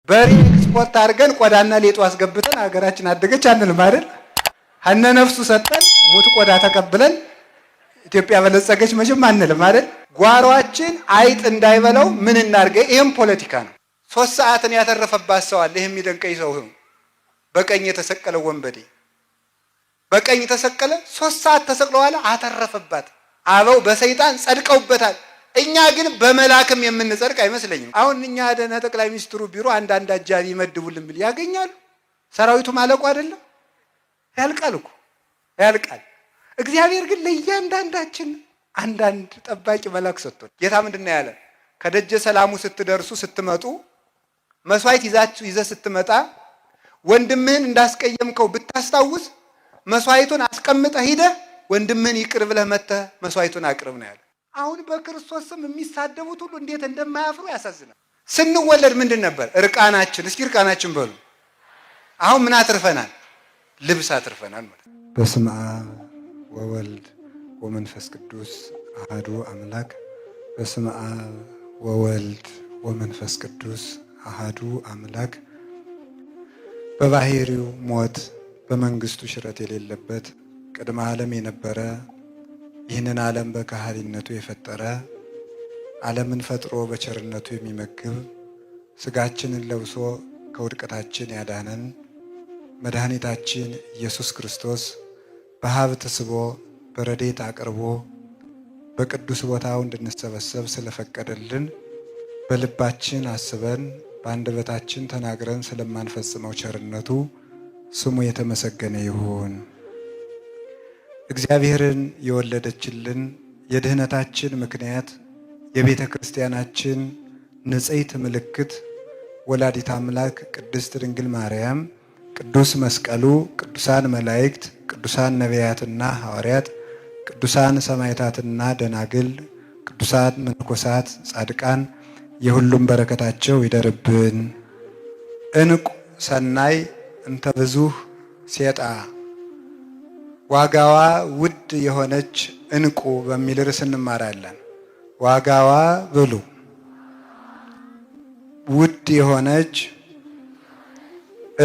በሬ ኤክስፖርት አድርገን ቆዳና ሌጦ አስገብተን ሀገራችን አደገች አንልም አይደል? ሀነ ነፍሱ ሰጠን ሙት ቆዳ ተቀብለን ኢትዮጵያ በለጸገች መቼም አንልም አይደል? ጓሯችን አይጥ እንዳይበላው ምን እናርገ? ይሄም ፖለቲካ ነው። 3 ሰዓትን ያተረፈባት ሰው አለ። ይሄ የሚደንቀኝ ሰው ነው። በቀኝ የተሰቀለ ወንበዴ በቀኝ ተሰቀለ፣ 3 ሰዓት ተሰቅለዋል፣ አተረፈባት። አበው በሰይጣን ጸድቀውበታል። እኛ ግን በመላክም የምንጸድቅ አይመስለኝም። አሁን እኛ ደህና ጠቅላይ ሚኒስትሩ ቢሮ አንዳንድ አጃቢ ይመድቡልን ብል ያገኛሉ። ሰራዊቱ ማለቁ አይደለም ያልቃል እኮ ያልቃል። እግዚአብሔር ግን ለእያንዳንዳችን አንዳንድ ጠባቂ መልአክ ሰጥቶን ጌታ ምንድነው ያለ? ከደጀ ሰላሙ ስትደርሱ ስትመጡ መስዋዕት ይዘህ ስትመጣ ወንድምህን እንዳስቀየምከው ብታስታውስ መስዋዕቱን አስቀምጠህ ሂደህ ወንድምህን ይቅር ብለህ መተህ መስዋዕቱን አቅርብ ነው ያለ። አሁን በክርስቶስ ስም የሚሳደቡት ሁሉ እንዴት እንደማያፍሩ ያሳዝናል። ስንወለድ ምንድን ነበር? እርቃናችን። እስኪ እርቃናችን በሉ። አሁን ምን አትርፈናል? ልብስ አትርፈናል ማለት። በስመ አብ ወወልድ ወመንፈስ ቅዱስ አሐዱ አምላክ። በስመ አብ ወወልድ ወመንፈስ ቅዱስ አሐዱ አምላክ። በባህሪው ሞት በመንግስቱ ሽረት የሌለበት ቅድመ ዓለም የነበረ ይህንን ዓለም በካህሊነቱ የፈጠረ ዓለምን ፈጥሮ በቸርነቱ የሚመግብ ስጋችንን ለብሶ ከውድቀታችን ያዳነን መድኃኒታችን ኢየሱስ ክርስቶስ በሀብት ስቦ በረድኤት አቅርቦ በቅዱስ ቦታው እንድንሰበሰብ ስለፈቀደልን በልባችን አስበን በአንደበታችን ተናግረን ስለማንፈጽመው ቸርነቱ ስሙ የተመሰገነ ይሁን። እግዚአብሔርን የወለደችልን የድህነታችን ምክንያት የቤተ ክርስቲያናችን ንጽሕት ምልክት ወላዲት አምላክ ቅድስት ድንግል ማርያም፣ ቅዱስ መስቀሉ፣ ቅዱሳን መላእክት፣ ቅዱሳን ነቢያትና ሐዋርያት፣ ቅዱሳን ሰማዕታትና ደናግል፣ ቅዱሳን መነኮሳት፣ ጻድቃን የሁሉም በረከታቸው ይደርብን። እንቁ ሰናይ እንተ ብዙኅ ሴጣ፣ ዋጋዋ ውድ የሆነች እንቁ በሚል ርዕስ እንማራለን። ዋጋዋ ብሉ ውድ የሆነች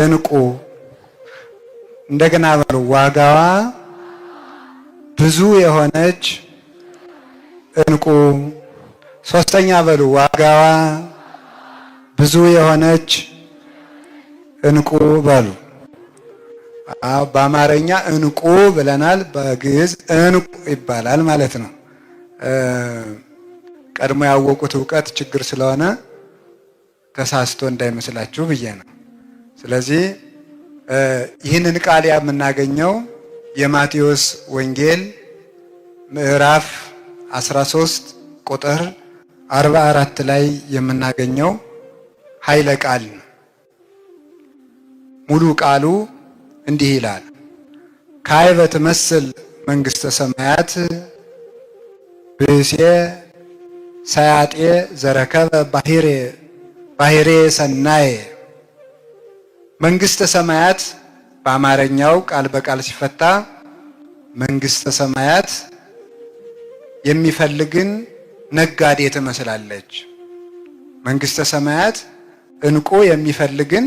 እንቁ። እንደገና በሉ ዋጋዋ ብዙ የሆነች እንቁ። ሶስተኛ በሉ ዋጋዋ ብዙ የሆነች እንቁ በሉ። በአማርኛ እንቁ ብለናል፣ በግዕዝ እንቁ ይባላል ማለት ነው። ቀድሞ ያወቁት እውቀት ችግር ስለሆነ ተሳስቶ እንዳይመስላችሁ ብዬ ነው። ስለዚህ ይህንን ቃል የምናገኘው የማቴዎስ ወንጌል ምዕራፍ 13 ቁጥር 44 ላይ የምናገኘው ኃይለ ቃል ነው። ሙሉ ቃሉ እንዲህ ይላል። ካዕበ ትመስል መንግሥተ ሰማያት ብእሴ ሰያጤ ዘረከበ ባሕሬ ሰናየ። መንግሥተ ሰማያት በአማርኛው ቃል በቃል ሲፈታ መንግሥተ ሰማያት የሚፈልግን ነጋዴ ትመስላለች። መንግሥተ ሰማያት እንቁ የሚፈልግን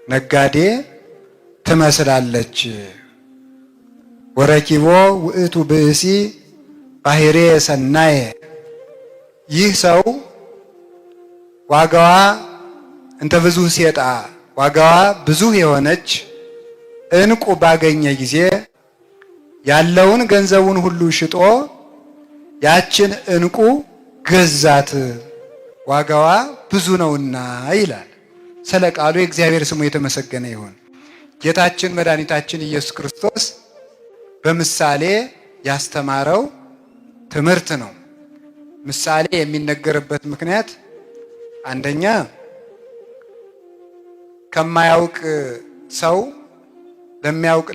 ነጋዴ ትመስላለች። ወረኪቦ ውእቱ ብእሲ ባሕሬ ሰናየ። ይህ ሰው ዋጋዋ እንተ ብዙ ሴጣ፣ ዋጋዋ ብዙ የሆነች እንቁ ባገኘ ጊዜ ያለውን ገንዘቡን ሁሉ ሽጦ ያችን እንቁ ገዛት፣ ዋጋዋ ብዙ ነውና ይላል። ስለ ቃሉ የእግዚአብሔር ስሙ የተመሰገነ ይሁን። ጌታችን መድኃኒታችን ኢየሱስ ክርስቶስ በምሳሌ ያስተማረው ትምህርት ነው። ምሳሌ የሚነገርበት ምክንያት አንደኛ ከማያውቅ ሰው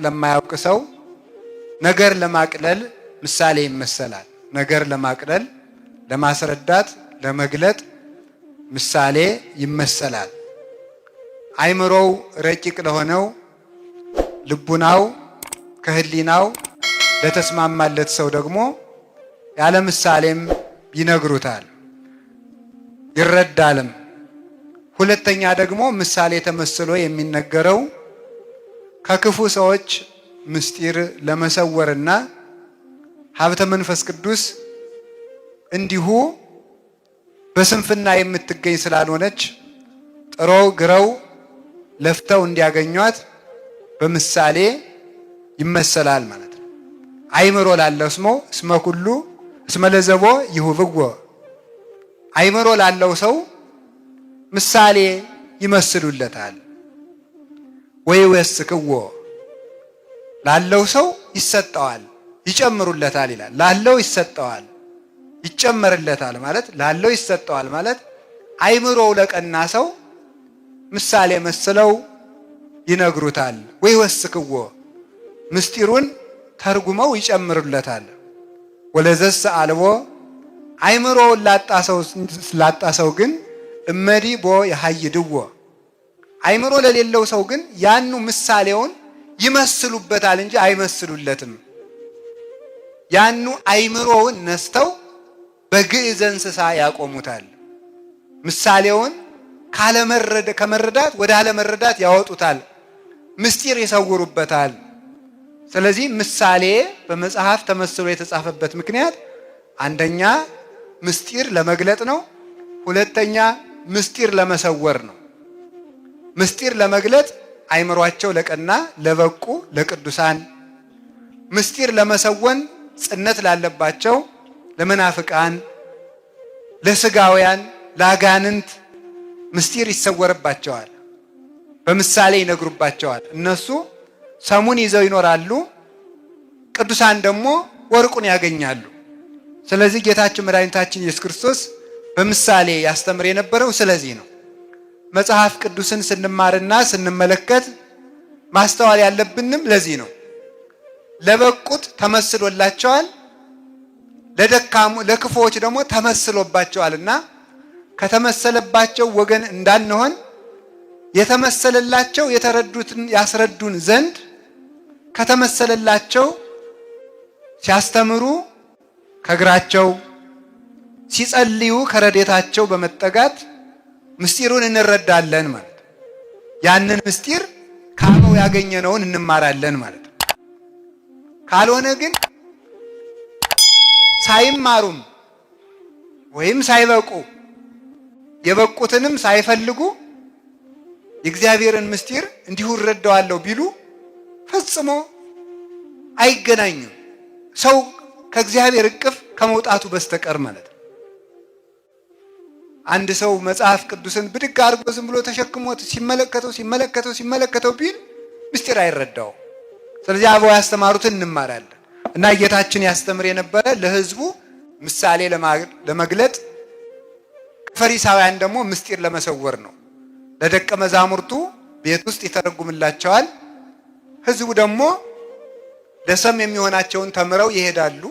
ለማያውቅ ሰው ነገር ለማቅለል ምሳሌ ይመሰላል። ነገር ለማቅለል፣ ለማስረዳት፣ ለመግለጥ ምሳሌ ይመሰላል። አይምሮው ረቂቅ ለሆነው ልቡናው ከህሊናው ለተስማማለት ሰው ደግሞ ያለ ምሳሌም ይነግሩታል፣ ይረዳልም። ሁለተኛ ደግሞ ምሳሌ ተመስሎ የሚነገረው ከክፉ ሰዎች ምስጢር ለመሰወርና ሀብተ መንፈስ ቅዱስ እንዲሁ በስንፍና የምትገኝ ስላልሆነች ጥረው ግረው ለፍተው እንዲያገኟት በምሳሌ ይመሰላል ማለት ነው። አይምሮ ላለው እስመ ኩሉ እስመ ለዘቦ ይሁብዎ፣ አይምሮ ላለው ሰው ምሳሌ ይመስሉለታል። ወይ ወስክዎ፣ ላለው ሰው ይሰጠዋል ይጨምሩለታል ይላል። ላለው ይሰጠዋል ይጨመርለታል ማለት ላለው ይሰጠዋል ማለት አይምሮው ለቀና ሰው ምሳሌ መስለው ይነግሩታል። ወይ ወስክዎ፣ ምስጢሩን ተርጉመው ይጨምሩለታል። ወለዘሰ አልቦ፣ አይምሮውን ላጣ ሰው ግን እመዲ ቦ የሐይድዎ፣ አይምሮ ለሌለው ሰው ግን ያኑ ምሳሌውን ይመስሉበታል እንጂ አይመስሉለትም። ያኑ አይምሮውን ነስተው በግዕዘ እንስሳ ያቆሙታል። ምሳሌውን ከመረዳት ወደ አለመረዳት ያወጡታል። ምስጢር ይሰውሩበታል። ስለዚህ ምሳሌ በመጽሐፍ ተመስሎ የተጻፈበት ምክንያት አንደኛ ምስጢር ለመግለጥ ነው። ሁለተኛ ምስጢር ለመሰወር ነው። ምስጢር ለመግለጥ አይምሯቸው ለቀና ለበቁ ለቅዱሳን፣ ምስጢር ለመሰወን ጽነት ላለባቸው ለመናፍቃን፣ ለስጋውያን፣ ለአጋንንት ምስጢር ይሰወርባቸዋል። በምሳሌ ይነግሩባቸዋል። እነሱ ሰሙን ይዘው ይኖራሉ፣ ቅዱሳን ደግሞ ወርቁን ያገኛሉ። ስለዚህ ጌታችን መድኃኒታችን ኢየሱስ ክርስቶስ በምሳሌ ያስተምር የነበረው ስለዚህ ነው። መጽሐፍ ቅዱስን ስንማርና ስንመለከት ማስተዋል ያለብንም ለዚህ ነው። ለበቁት ተመስሎላቸዋል፣ ለክፉዎች ደግሞ ተመስሎባቸዋልና ከተመሰለባቸው ወገን እንዳንሆን የተመሰለላቸው የተረዱትን ያስረዱን ዘንድ ከተመሰለላቸው ሲያስተምሩ ከእግራቸው ሲጸልዩ ከረዴታቸው በመጠጋት ምስጢሩን እንረዳለን ማለት ነው። ያንን ምስጢር ከአበው ያገኘነውን እንማራለን ማለት ነው። ካልሆነ ግን ሳይማሩም ወይም ሳይበቁ የበቁትንም ሳይፈልጉ የእግዚአብሔርን ምስጢር እንዲሁ እረዳዋለሁ ቢሉ ፈጽሞ አይገናኙም። ሰው ከእግዚአብሔር እቅፍ ከመውጣቱ በስተቀር ማለት ነው። አንድ ሰው መጽሐፍ ቅዱስን ብድግ አድርጎ ዝም ብሎ ተሸክሞት ሲመለከተው ቢል ምስጢር አይረዳው። ስለዚህ አበው ያስተማሩትን እንማራለን እና ጌታችን ያስተምር የነበረ ለሕዝቡ ምሳሌ ለመግለጥ፣ ፈሪሳውያን ደግሞ ምስጢር ለመሰወር ነው። ለደቀ መዛሙርቱ ቤት ውስጥ ይተረጉምላቸዋል። ሕዝቡ ደግሞ ለሰም የሚሆናቸውን ተምረው ይሄዳሉ።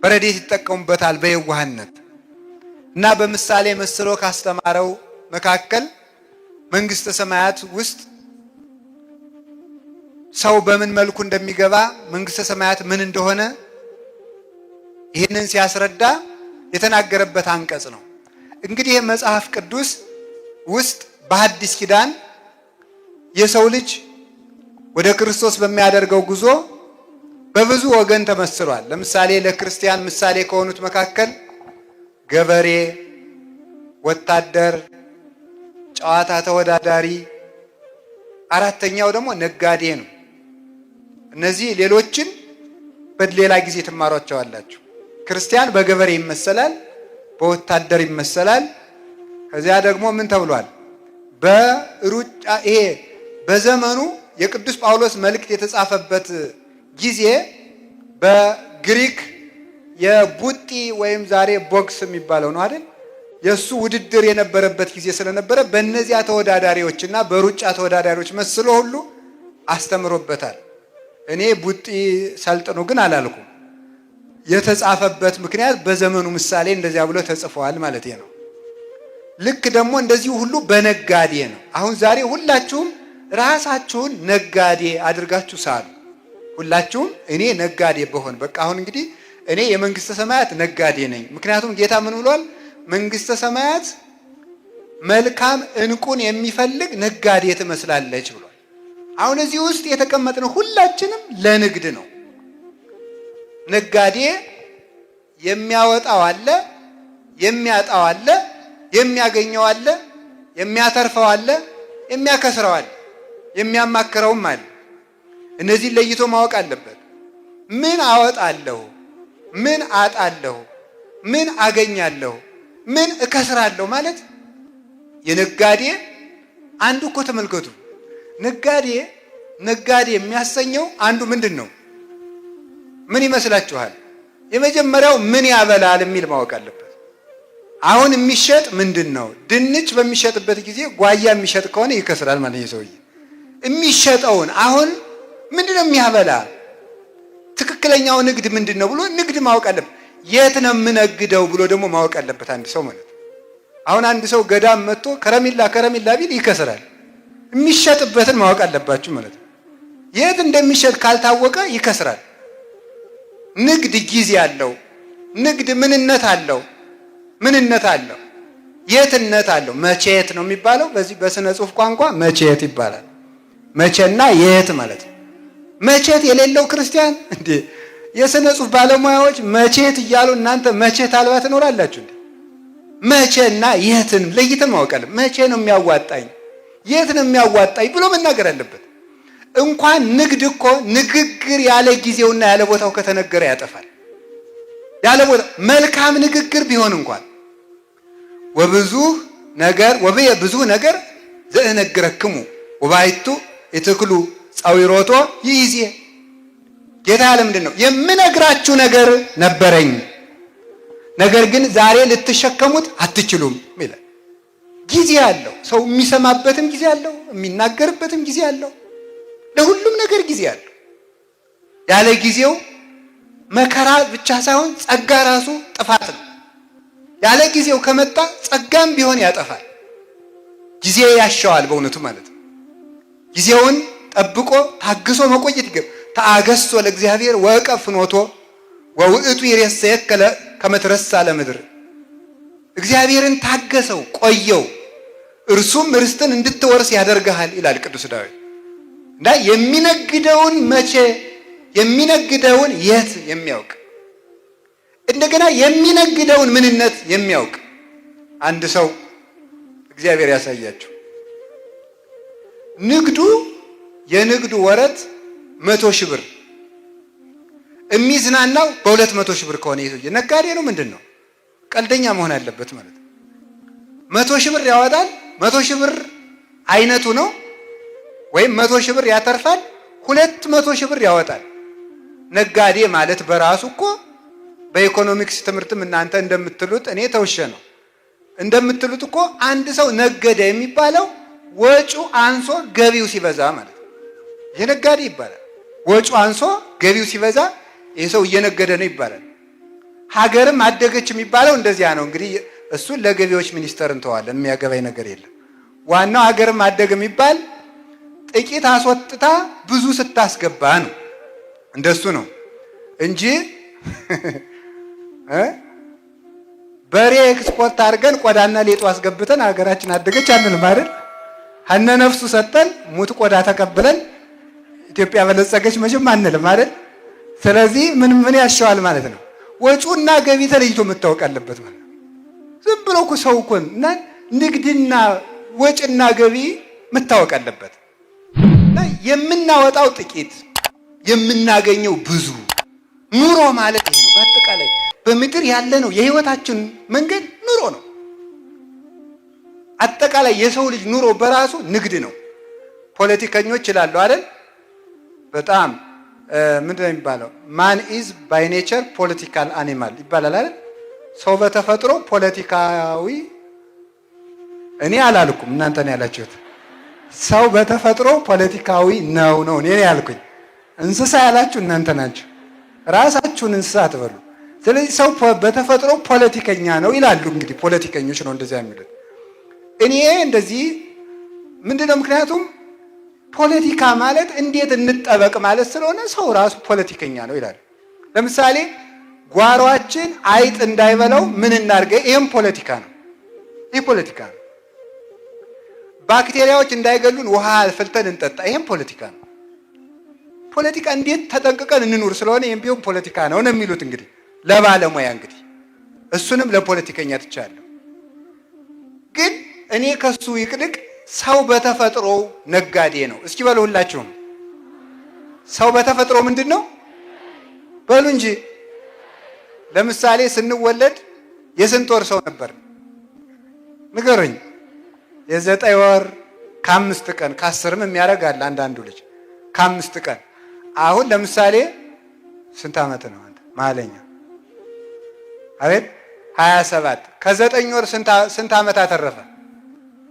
በረዴት ይጠቀሙበታል በየዋህነት እና በምሳሌ መስሎ ካስተማረው መካከል መንግስተ ሰማያት ውስጥ ሰው በምን መልኩ እንደሚገባ መንግስተ ሰማያት ምን እንደሆነ ይህንን ሲያስረዳ የተናገረበት አንቀጽ ነው። እንግዲህ መጽሐፍ ቅዱስ ውስጥ በሐዲስ ኪዳን የሰው ልጅ ወደ ክርስቶስ በሚያደርገው ጉዞ በብዙ ወገን ተመስሏል። ለምሳሌ ለክርስቲያን ምሳሌ ከሆኑት መካከል ገበሬ፣ ወታደር፣ ጨዋታ ተወዳዳሪ፣ አራተኛው ደግሞ ነጋዴ ነው። እነዚህ ሌሎችን በሌላ ጊዜ ትማሯቸዋላችሁ። ክርስቲያን በገበሬ ይመሰላል፣ በወታደር ይመሰላል። ከዚያ ደግሞ ምን ተብሏል? በሩጫ ይሄ በዘመኑ የቅዱስ ጳውሎስ መልእክት የተጻፈበት ጊዜ በግሪክ የቡጢ ወይም ዛሬ ቦክስ የሚባለው ነው አይደል? የሱ ውድድር የነበረበት ጊዜ ስለነበረ በእነዚያ ተወዳዳሪዎችና በሩጫ ተወዳዳሪዎች መስሎ ሁሉ አስተምሮበታል። እኔ ቡጢ ሰልጥኑ ግን አላልኩም። የተጻፈበት ምክንያት በዘመኑ ምሳሌ እንደዚያ ብሎ ተጽፈዋል ማለት ነው። ልክ ደግሞ እንደዚሁ ሁሉ በነጋዴ ነው። አሁን ዛሬ ሁላችሁም ራሳችሁን ነጋዴ አድርጋችሁ ሳሉ። ሁላችሁም እኔ ነጋዴ በሆን በቃ አሁን እንግዲህ እኔ የመንግስተ ሰማያት ነጋዴ ነኝ። ምክንያቱም ጌታ ምን ብሏል? መንግስተ ሰማያት መልካም ዕንቁን የሚፈልግ ነጋዴ ትመስላለች ብሏል። አሁን እዚህ ውስጥ የተቀመጥነው ሁላችንም ለንግድ ነው። ነጋዴ የሚያወጣው አለ፣ የሚያጣው አለ፣ የሚያገኘው አለ፣ የሚያተርፈው አለ፣ የሚያከስረው አለ፣ የሚያማክረውም አለ። እነዚህን ለይቶ ማወቅ አለበት። ምን አወጣለሁ፣ ምን አጣለሁ፣ ምን አገኛለሁ፣ ምን እከስራለሁ ማለት የነጋዴ አንዱ እኮ ተመልከቱ፣ ነጋዴ የሚያሰኘው አንዱ ምንድን ነው? ምን ይመስላችኋል? የመጀመሪያው ምን ያበላል የሚል ማወቅ አለበት። አሁን የሚሸጥ ምንድን ነው? ድንች በሚሸጥበት ጊዜ ጓያ የሚሸጥ ከሆነ ይከስራል ማለት ነው። ሰውዬ የሚሸጠውን አሁን ምንድን ነው የሚያበላ? ትክክለኛው ንግድ ምንድን ነው ብሎ ንግድ ማወቅ አለበት። የት ነው የምነግደው ብሎ ደግሞ ማወቅ አለበት አንድ ሰው ማለት ነው። አሁን አንድ ሰው ገዳም መጥቶ ከረሚላ ቢል ይከስራል። የሚሸጥበትን ማወቅ አለባችሁ ማለት ነው። የት እንደሚሸጥ ካልታወቀ ይከስራል። ንግድ ጊዜ አለው። ንግድ ምንነት አለው፣ የትነት አለው። መቼት ነው የሚባለው። በዚህ በስነ ጽሑፍ ቋንቋ መቼት ይባላል። መቼና የት ማለት ነው። መቼት የሌለው ክርስቲያን እንዴ! የስነ ጽሑፍ ባለሙያዎች መቼት እያሉ እናንተ መቼት አልባ ትኖራላችሁ እንዴ? መቼና የትን ለይተን ማወቅ አለብን። መቼ ነው የሚያዋጣኝ፣ የት ነው የሚያዋጣኝ ብሎ መናገር አለበት። እንኳን ንግድ እኮ ንግግር ያለ ጊዜውና ያለ ቦታው ከተነገረ ያጠፋል። ያለ ቦታ መልካም ንግግር ቢሆን እንኳን ብዙ ነገር ዘእነግረክሙ ወባይቱ ኢትክሉ ጻዊሮቶ ይይዜ። ጌታ ያለ ምንድን ነው? የምነግራችሁ ነገር ነበረኝ፣ ነገር ግን ዛሬ ልትሸከሙት አትችሉም ይላል። ጊዜ አለው። ሰው የሚሰማበትም ጊዜ አለው፣ የሚናገርበትም ጊዜ አለው። ለሁሉም ነገር ጊዜ አለው። ያለ ጊዜው መከራ ብቻ ሳይሆን ጸጋ ራሱ ጥፋት ነው። ያለ ጊዜው ከመጣ ጸጋም ቢሆን ያጠፋል። ጊዜ ያሻዋል በእውነቱ ማለት ነው። ጊዜውን ጠብቆ ታግሶ መቆየት ይገባል። ተአገሶ ለእግዚአብሔር ወቀፍ ፍኖቶ ወውእቱ ይሬሰየከ ከመ ትረሳ ለምድር። እግዚአብሔርን ታገሰው፣ ቆየው፣ እርሱም ርስትን እንድትወርስ ያደርግሃል ይላል ቅዱስ ዳዊት። እና የሚነግደውን መቼ፣ የሚነግደውን የት የሚያውቅ እንደገና የሚነግደውን ምንነት የሚያውቅ አንድ ሰው እግዚአብሔር ያሳያችሁ። ንግዱ የንግዱ ወረት 100,000 ብር የሚዝናናው በ200,000 ብር ከሆነ ይሄ ነጋዴ ነው ምንድን ነው? ቀልደኛ መሆን አለበት ማለት ነው። 100,000 ብር ያወጣል። 100,000 ብር አይነቱ ነው። ወይም 100,000 ብር ያተርፋል፣ 200,000 ብር ያወጣል። ነጋዴ ማለት በራሱ እኮ በኢኮኖሚክስ ትምህርትም እናንተ እንደምትሉት እኔ ተውሸ ነው እንደምትሉት እኮ አንድ ሰው ነገደ የሚባለው ወጪው አንሶ ገቢው ሲበዛ ማለት ነው። ይሄ ነጋዴ ይባላል። ወጪው አንሶ ገቢው ሲበዛ ይሄ ሰው እየነገደ ነው ይባላል። ሀገርም አደገች የሚባለው እንደዚያ ነው። እንግዲህ እሱን ለገቢዎች ሚኒስቴር እንተዋለን፣ የሚያገባኝ ነገር የለም። ዋናው ሀገርም አደገ የሚባል ጥቂት አስወጥታ ብዙ ስታስገባ ነው። እንደሱ ነው እንጂ በሬ ኤክስፖርት አድርገን ቆዳና ሌጦ አስገብተን ሀገራችን አደገች አንልም አይደል? ሀነ ነፍሱ ሰጠን ሙት ቆዳ ተቀብለን ኢትዮጵያ በለጸገች መቼም አንልም አይደል? ስለዚህ ምን ያሻዋል ማለት ነው? ወጪውና ገቢ ተለይቶ መታወቅ አለበት ማለት ነው። ዝም ብሎ እኮ ሰው እኮ እና ንግድና ወጪና ገቢ መታወቅ አለበት። የምናወጣው ጥቂት የምናገኘው ብዙ። ኑሮ ማለት ይሄ ነው። በአጠቃላይ በምድር ያለ ነው የህይወታችን መንገድ ኑሮ ነው። አጠቃላይ የሰው ልጅ ኑሮ በራሱ ንግድ ነው። ፖለቲከኞች ይላሉ አይደል? በጣም ምንድን ነው የሚባለው? ማን ኢዝ ባይ ኔቸር ፖለቲካል አኒማል ይባላል አይደል? ሰው በተፈጥሮ ፖለቲካዊ። እኔ አላልኩም፣ እናንተ ነው ያላችሁት። ሰው በተፈጥሮ ፖለቲካዊ ነው እኔ ያልኩኝ። እንስሳ ያላችሁ እናንተ ናችሁ። ራሳችሁን እንስሳ አትበሉ። ስለዚህ ሰው በተፈጥሮ ፖለቲከኛ ነው ይላሉ። እንግዲህ ፖለቲከኞች ነው እንደዚያ የሚሉት። እኔ እንደዚህ ምንድነው? ምክንያቱም ፖለቲካ ማለት እንዴት እንጠበቅ ማለት ስለሆነ ሰው ራሱ ፖለቲከኛ ነው ይላል። ለምሳሌ ጓሯችን አይጥ እንዳይበላው ምን እናድርገ? ይሄም ፖለቲካ ነው። ይህ ፖለቲካ ነው። ባክቴሪያዎች እንዳይገሉን ውሃ ፍልተን እንጠጣ። ይሄም ፖለቲካ ነው። ፖለቲካ እንዴት ተጠንቅቀን እንኑር ስለሆነ ይሄም ቢሆን ፖለቲካ ነው የሚሉት እንግዲህ ለባለሙያ እንግዲህ እሱንም ለፖለቲከኛ ትቻለሁ። ግን እኔ ከሱ ይቅድቅ ሰው በተፈጥሮ ነጋዴ ነው። እስኪ በሉ ሁላችሁም ሰው በተፈጥሮ ምንድን ነው በሉ እንጂ። ለምሳሌ ስንወለድ የስንት ወር ሰው ነበር ንገሩኝ? የ9 ወር ከ5 ቀን ከ10ም የሚያደርጋል አንዳንዱ ልጅ ከ5 ቀን። አሁን ለምሳሌ ስንት ዓመት ነው አንተ ማለኛ? አቤት 27 ከ9 ወር ስንት ዓመት አተረፈ?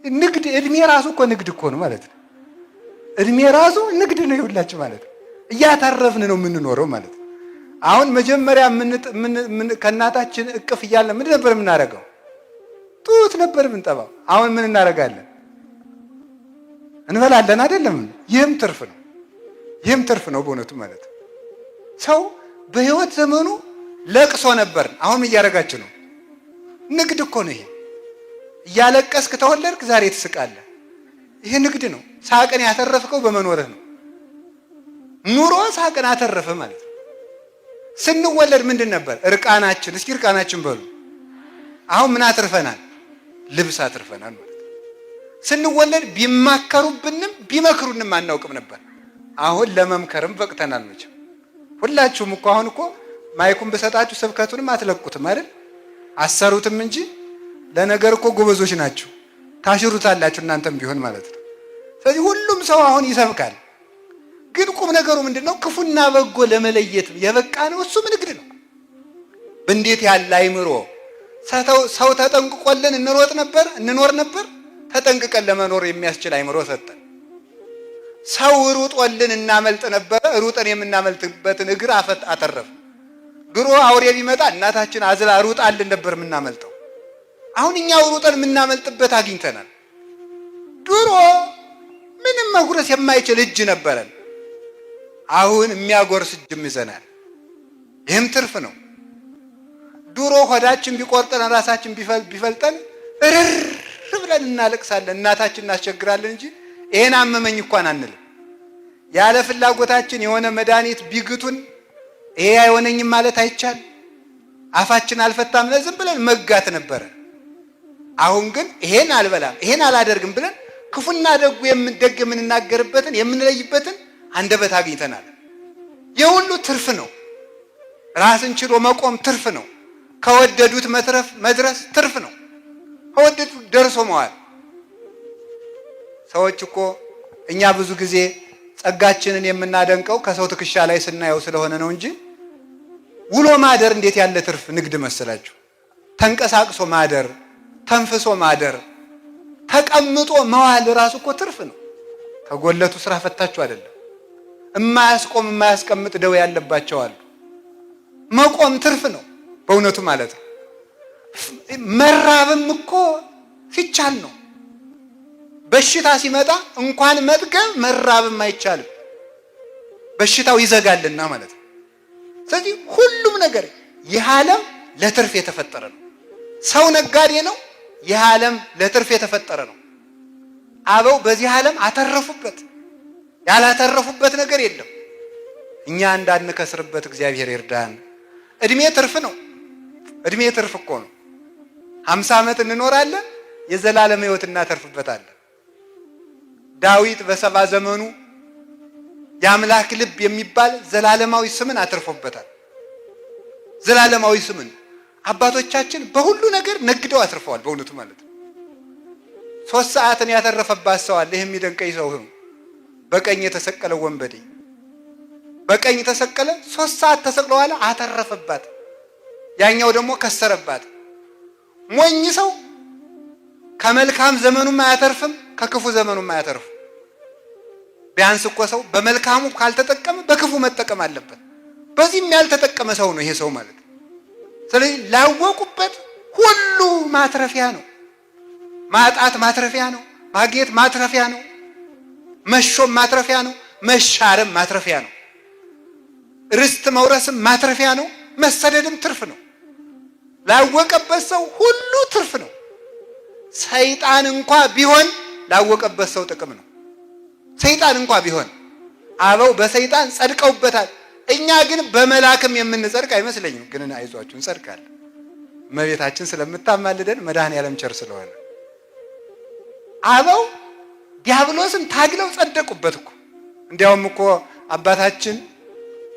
ንግድ እድሜ ራሱ እኮ ንግድ እኮ ነው ማለት ነው። እድሜ ራሱ ንግድ ነው ይሁላችሁ ማለት ነው። እያተረፍን ነው የምንኖረው ማለት ነው። አሁን መጀመሪያ ከእናታችን እቅፍ እያለ ምን ነበር የምናደርገው? ጡት ነበር የምንጠባው። አሁን ምን እናደርጋለን? እንበላለን አይደለም? ይህም ትርፍ ነው። ይህም ትርፍ ነው በእውነቱ ማለት ነው። ሰው በህይወት ዘመኑ ለቅሶ ነበር። አሁን እያደረጋችሁ ነው። ንግድ እኮ ነው ይሄ። እያለቀስክ ተወለድክ፣ ዛሬ ትስቃለህ። ይሄ ንግድ ነው። ሳቅን ያተረፍከው በመኖርህ ነው። ኑሮ ሳቅን አተረፈ ማለት ነው። ስንወለድ ምንድን ነበር? እርቃናችን። እስኪ እርቃናችን በሉ። አሁን ምን አትርፈናል? ልብስ አትርፈናል ማለት ነው። ስንወለድ ቢማከሩብንም ቢመክሩንም አናውቅም ነበር። አሁን ለመምከርም በቅተናል። መቼም ሁላችሁም እኮ አሁን እኮ ማይኩን ብሰጣችሁ ስብከቱንም አትለቁትም አይደል? አሰሩትም እንጂ ለነገር እኮ ጎበዞች ናችሁ። ታሽሩታላችሁ እናንተም ቢሆን ማለት ነው። ስለዚህ ሁሉም ሰው አሁን ይሰብካል። ግን ቁም ነገሩ ምንድነው? ክፉና በጎ ለመለየት የበቃ ነው። እሱም ንግድ ነው። እንዴት ያለ አይምሮ! ሰው ተጠንቅቆልን እንኖር ነበር። ተጠንቅቀን ለመኖር የሚያስችል አይምሮ ሰጠን። ሰው ሩጦልን እናመልጥ ነበር። ሩጠን የምናመልጥበትን እግር አተረፍ። ድሮ አውሬ ቢመጣ እናታችን አዝላ ሩጣልን ነበር የምናመልጠው። አሁን እኛው ሩጠን የምናመልጥበት አግኝተናል። ድሮ ምንም መጉረስ የማይችል እጅ ነበረን። አሁን የሚያጎርስ እጅም ይዘናል። ይህም ትርፍ ነው። ድሮ ሆዳችን ቢቆርጠን ራሳችን ቢፈልጠን እርር ብለን እናለቅሳለን፣ እናታችን እናስቸግራለን እንጂ ይሄን አመመኝ እንኳን አንልም። ያለ ፍላጎታችን የሆነ መድኃኒት ቢግቱን ይሄ አይሆነኝም ማለት አይቻል። አፋችን አልፈታም ዝም ብለን መጋት ነበረ። አሁን ግን ይሄን አልበላም ይሄን አላደርግም ብለን ክፉና ደግ የምንናገርበትን የምንለይበትን አንደበት አግኝተናል። የሁሉ ትርፍ ነው። ራስን ችሎ መቆም ትርፍ ነው። ከወደዱት መድረስ ትርፍ ነው። ከወደዱት ደርሶ መዋል። ሰዎች እኮ እኛ ብዙ ጊዜ ጸጋችንን የምናደንቀው ከሰው ትከሻ ላይ ስናየው ስለሆነ ነው እንጂ ውሎ ማደር እንዴት ያለ ትርፍ ንግድ መሰላችሁ? ተንቀሳቅሶ ማደር፣ ተንፍሶ ማደር፣ ተቀምጦ መዋል ራሱ እኮ ትርፍ ነው። ከጎለቱ ስራ ፈታችሁ አይደለም። የማያስቆም የማያስቀምጥ ደዌ ያለባቸው አሉ። መቆም ትርፍ ነው በእውነቱ ማለት ነው። መራብም እኮ ሲቻል ነው። በሽታ ሲመጣ እንኳን መጥገብ መራብም አይቻልም። በሽታው ይዘጋልና ማለት ነው። ስለዚህ ሁሉም ነገር ይህ ዓለም ለትርፍ የተፈጠረ ነው። ሰው ነጋዴ ነው። ይህ ዓለም ለትርፍ የተፈጠረ ነው። አበው በዚህ ዓለም አተረፉበት። ያላተረፉበት ነገር የለም። እኛ እንዳንከስርበት እግዚአብሔር ይርዳን። እድሜ ትርፍ ነው። እድሜ ትርፍ እኮ ነው። 50 ዓመት እንኖራለን፣ የዘላለም ሕይወት እናተርፍበታለን። ዳዊት በ70 ዘመኑ የአምላክ ልብ የሚባል ዘላለማዊ ስምን አትርፎበታል። ዘላለማዊ ስምን አባቶቻችን በሁሉ ነገር ነግደው አትርፈዋል በእውነቱ ማለት ነው። 3 ሰዓትን ያተረፈባት ሰው አለ። ይህ የሚደንቀኝ ሰው ነው። በቀኝ የተሰቀለው ወንበዴ በቀኝ ተሰቀለ። 3 ሰዓት ተሰቅሎ በኋላ አተረፈባት። ያኛው ደግሞ ከሰረባት። ሞኝ ሰው ከመልካም ዘመኑም አያተርፍም፣ ከክፉ ዘመኑም አያተርፍም። ቢያንስ እኮ ሰው በመልካሙ ካልተጠቀመ በክፉ መጠቀም አለበት። በዚህም ያልተጠቀመ ሰው ነው ይሄ ሰው ማለት። ስለዚህ ላወቁበት ሁሉ ማትረፊያ ነው። ማጣት ማትረፊያ ነው። ማግኘት ማትረፊያ ነው። መሾም ማትረፊያ ነው። መሻርም ማትረፊያ ነው። ርስት መውረስም ማትረፊያ ነው። መሰደድም ትርፍ ነው። ላወቀበት ሰው ሁሉ ትርፍ ነው። ሰይጣን እንኳ ቢሆን ላወቀበት ሰው ጥቅም ነው። ሰይጣን እንኳን ቢሆን አበው በሰይጣን ጸድቀውበታል። እኛ ግን በመላክም የምንጸድቅ አይመስለኝም። ግን አይዟችሁ እንጸድቃለን። እመቤታችን ስለምታማልደን መድኃኔዓለም ቸር ስለሆነ አበው ዲያብሎስን ታግለው ጸደቁበት እኮ። እንዲያውም እኮ አባታችን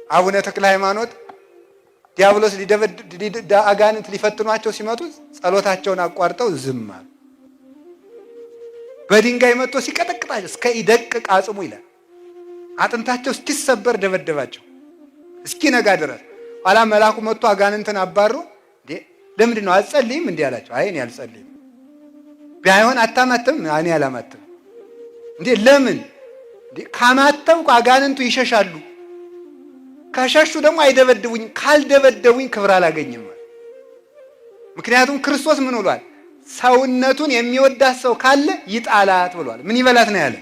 አቡነ ተክለ ሃይማኖት ዲያብሎስ አጋንንት ሊፈትኗቸው ሲመጡ ጸሎታቸውን አቋርጠው ዝም አሉ። በድንጋይ መጥቶ ሲቀጠቅጣቸው እስከ ይደቅቅ አጽሙ ይላል። አጥንታቸው እስኪሰበር ደበደባቸው እስኪነጋ ድረስ። ኋላ መልአኩ መጥቶ አጋንንትን አባሩ። ለምንድን ነው አትጸልይም እንዲህ አላቸው። አይ እኔ አልጸልይም። ቢሆን አታማትም? እኔ አላማትም። ለምን? ካማተምኩ አጋንንቱ ይሸሻሉ። ከሸሹ ደግሞ አይደበድቡኝ፣ ካልደበደቡኝ ክብር አላገኝም። ምክንያቱም ክርስቶስ ምን ብሏል? ሰውነቱን የሚወዳት ሰው ካለ ይጣላት ብሏል። ምን ይበላት ነው ያለ?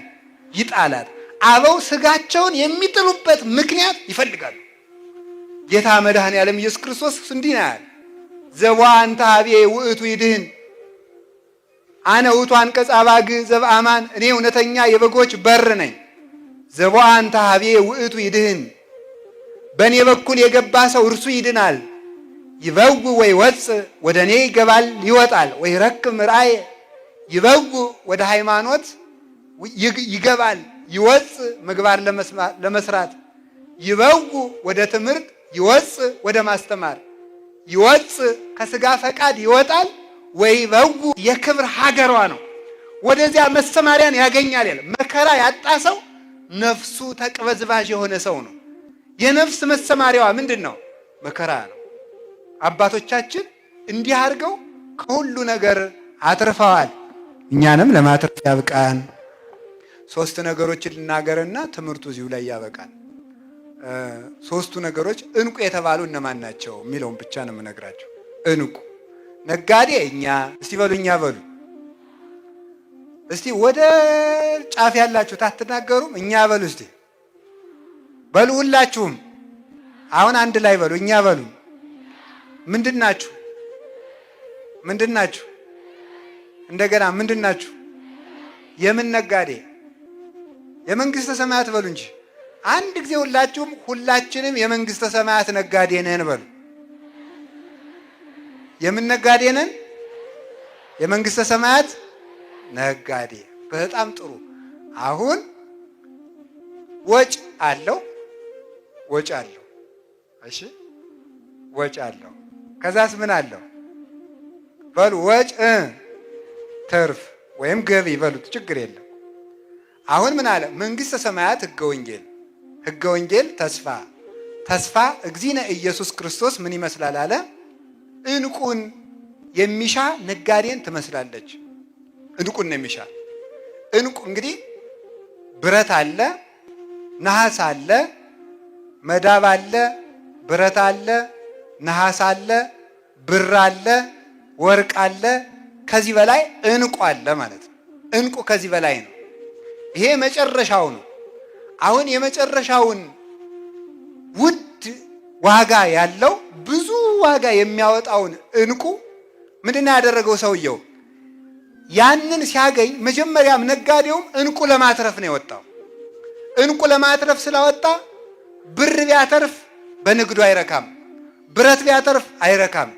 ይጣላት። አበው ስጋቸውን የሚጥሉበት ምክንያት ይፈልጋሉ። ጌታ መድኃኔዓለም ኢየሱስ ክርስቶስ እንዲህ ነው ያለ፣ ዘቧንተ ኀቤ ውእቱ ይድህን አነ ውእቱ አንቀጸ አባግዕ ዘበአማን፣ እኔ እውነተኛ የበጎች በር ነኝ። ዘቧንተ ኀቤ ውእቱ ይድህን፣ በእኔ በኩል የገባ ሰው እርሱ ይድናል። ይበው ወይ ወፅ፣ ወደ እኔ ይገባል ይወጣል። ወይ ረክብ ምርአየ፣ ይበው ወደ ሃይማኖት ይገባል ይወፅ ምግባር ለመስራት። ይበው ወደ ትምህርት ይወፅ ወደ ማስተማር። ይወፅ ከስጋ ፈቃድ ይወጣል። ወይ በው የክብር ሀገሯ ነው፣ ወደዚያ መሰማሪያን ያገኛል ያለ። መከራ ያጣ ሰው ነፍሱ ተቅበዝባዥ የሆነ ሰው ነው። የነፍስ መሰማሪያዋ ምንድን ነው? መከራ ነው። አባቶቻችን እንዲህ አድርገው ከሁሉ ነገር አትርፈዋል። እኛንም ለማትረፍ ያብቃን። 3 ነገሮችን ልናገርና ትምህርቱ እዚሁ ላይ ያበቃል። 3ቱ ነገሮች እንቁ የተባሉ እነማን ናቸው የሚለውን ብቻ ነው የምነግራቸው። እንቁ ነጋዴ እኛ። እስቲ በሉ እኛ በሉ። እስቲ ወደ ጫፍ ያላችሁት አትናገሩም? እኛ በሉ እስቲ በሉ። ሁላችሁም አሁን አንድ ላይ በሉ። እኛ በሉ። ምንድን ናችሁ? ምንድን ናችሁ? እንደገና ምንድን ናችሁ? የምን ነጋዴ? የመንግስተ ሰማያት በሉ እንጂ አንድ ጊዜ ሁላችሁም። ሁላችንም የመንግስተ ሰማያት ነጋዴ ነን በሉ። የምን ነጋዴ ነን? የመንግስተ ሰማያት ነጋዴ። በጣም ጥሩ። አሁን ወጭ አለው፣ ወጭ አለው። እሺ ወጭ አለው። ከዛስ ምን አለው በሉ? ወጭ ትርፍ ወይም ገቢ በሉት፣ ችግር የለም። አሁን ምን አለ? መንግስተ ሰማያት ህገ ወንጌል፣ ህገ ወንጌል ተስፋ፣ ተስፋ እግዚእነ ኢየሱስ ክርስቶስ ምን ይመስላል አለ? እንቁን የሚሻ ነጋዴን ትመስላለች። እንቁን ነው የሚሻ። እንቁ እንግዲህ ብረት አለ፣ ነሐስ አለ፣ መዳብ አለ፣ ብረት አለ፣ ነሐስ አለ፣ ብር አለ፣ ወርቅ አለ። ከዚህ በላይ እንቁ አለ ማለት ነው። እንቁ ከዚህ በላይ ነው። ይሄ መጨረሻው ነው። አሁን የመጨረሻውን ውድ ዋጋ ያለው ብዙ ዋጋ የሚያወጣውን እንቁ ምንድነው ያደረገው ሰውየው? ያንን ሲያገኝ መጀመሪያም ነጋዴውም እንቁ ለማትረፍ ነው የወጣው። እንቁ ለማትረፍ ስላወጣ ብር ቢያተርፍ በንግዱ አይረካም፣ ብረት ቢያተርፍ አይረካም፣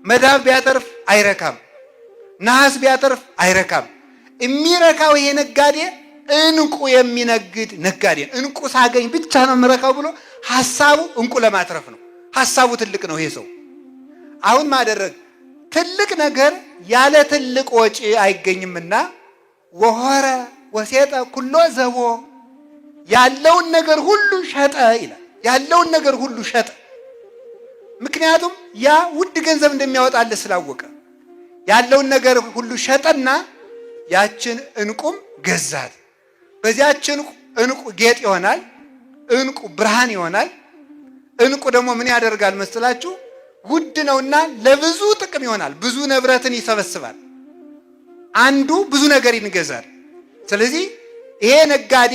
መዳብ ቢያተርፍ አይረካም፣ ነሐስ ቢያተርፍ አይረካም። የሚረካው ይሄ ነጋዴ እንቁ የሚነግድ ነጋዴ። እንቁ ሳገኝ ብቻ ነው የምረካው ብሎ ሐሳቡ እንቁ ለማትረፍ ነው። ሐሳቡ ትልቅ ነው ይሄ ሰው። አሁን ማደረግ ትልቅ ነገር ያለ ትልቅ ወጪ አይገኝምና ወሆረ ወሴጠ ኩሎ ዘቦ፣ ያለውን ነገር ሁሉ ሸጠ ይላል። ያለውን ነገር ሁሉ ሸጠ። ምክንያቱም ያ ውድ ገንዘብ እንደሚያወጣለት ስላወቀ ያለውን ነገር ሁሉ ሸጠና ያችን እንቁም ገዛት። በዚያችን እንቁ ጌጥ ይሆናል፣ እንቁ ብርሃን ይሆናል። እንቁ ደግሞ ምን ያደርጋል መስላችሁ? ውድ ነውና ለብዙ ጥቅም ይሆናል። ብዙ ንብረትን ይሰበስባል። አንዱ ብዙ ነገር ይገዛል። ስለዚህ ይሄ ነጋዴ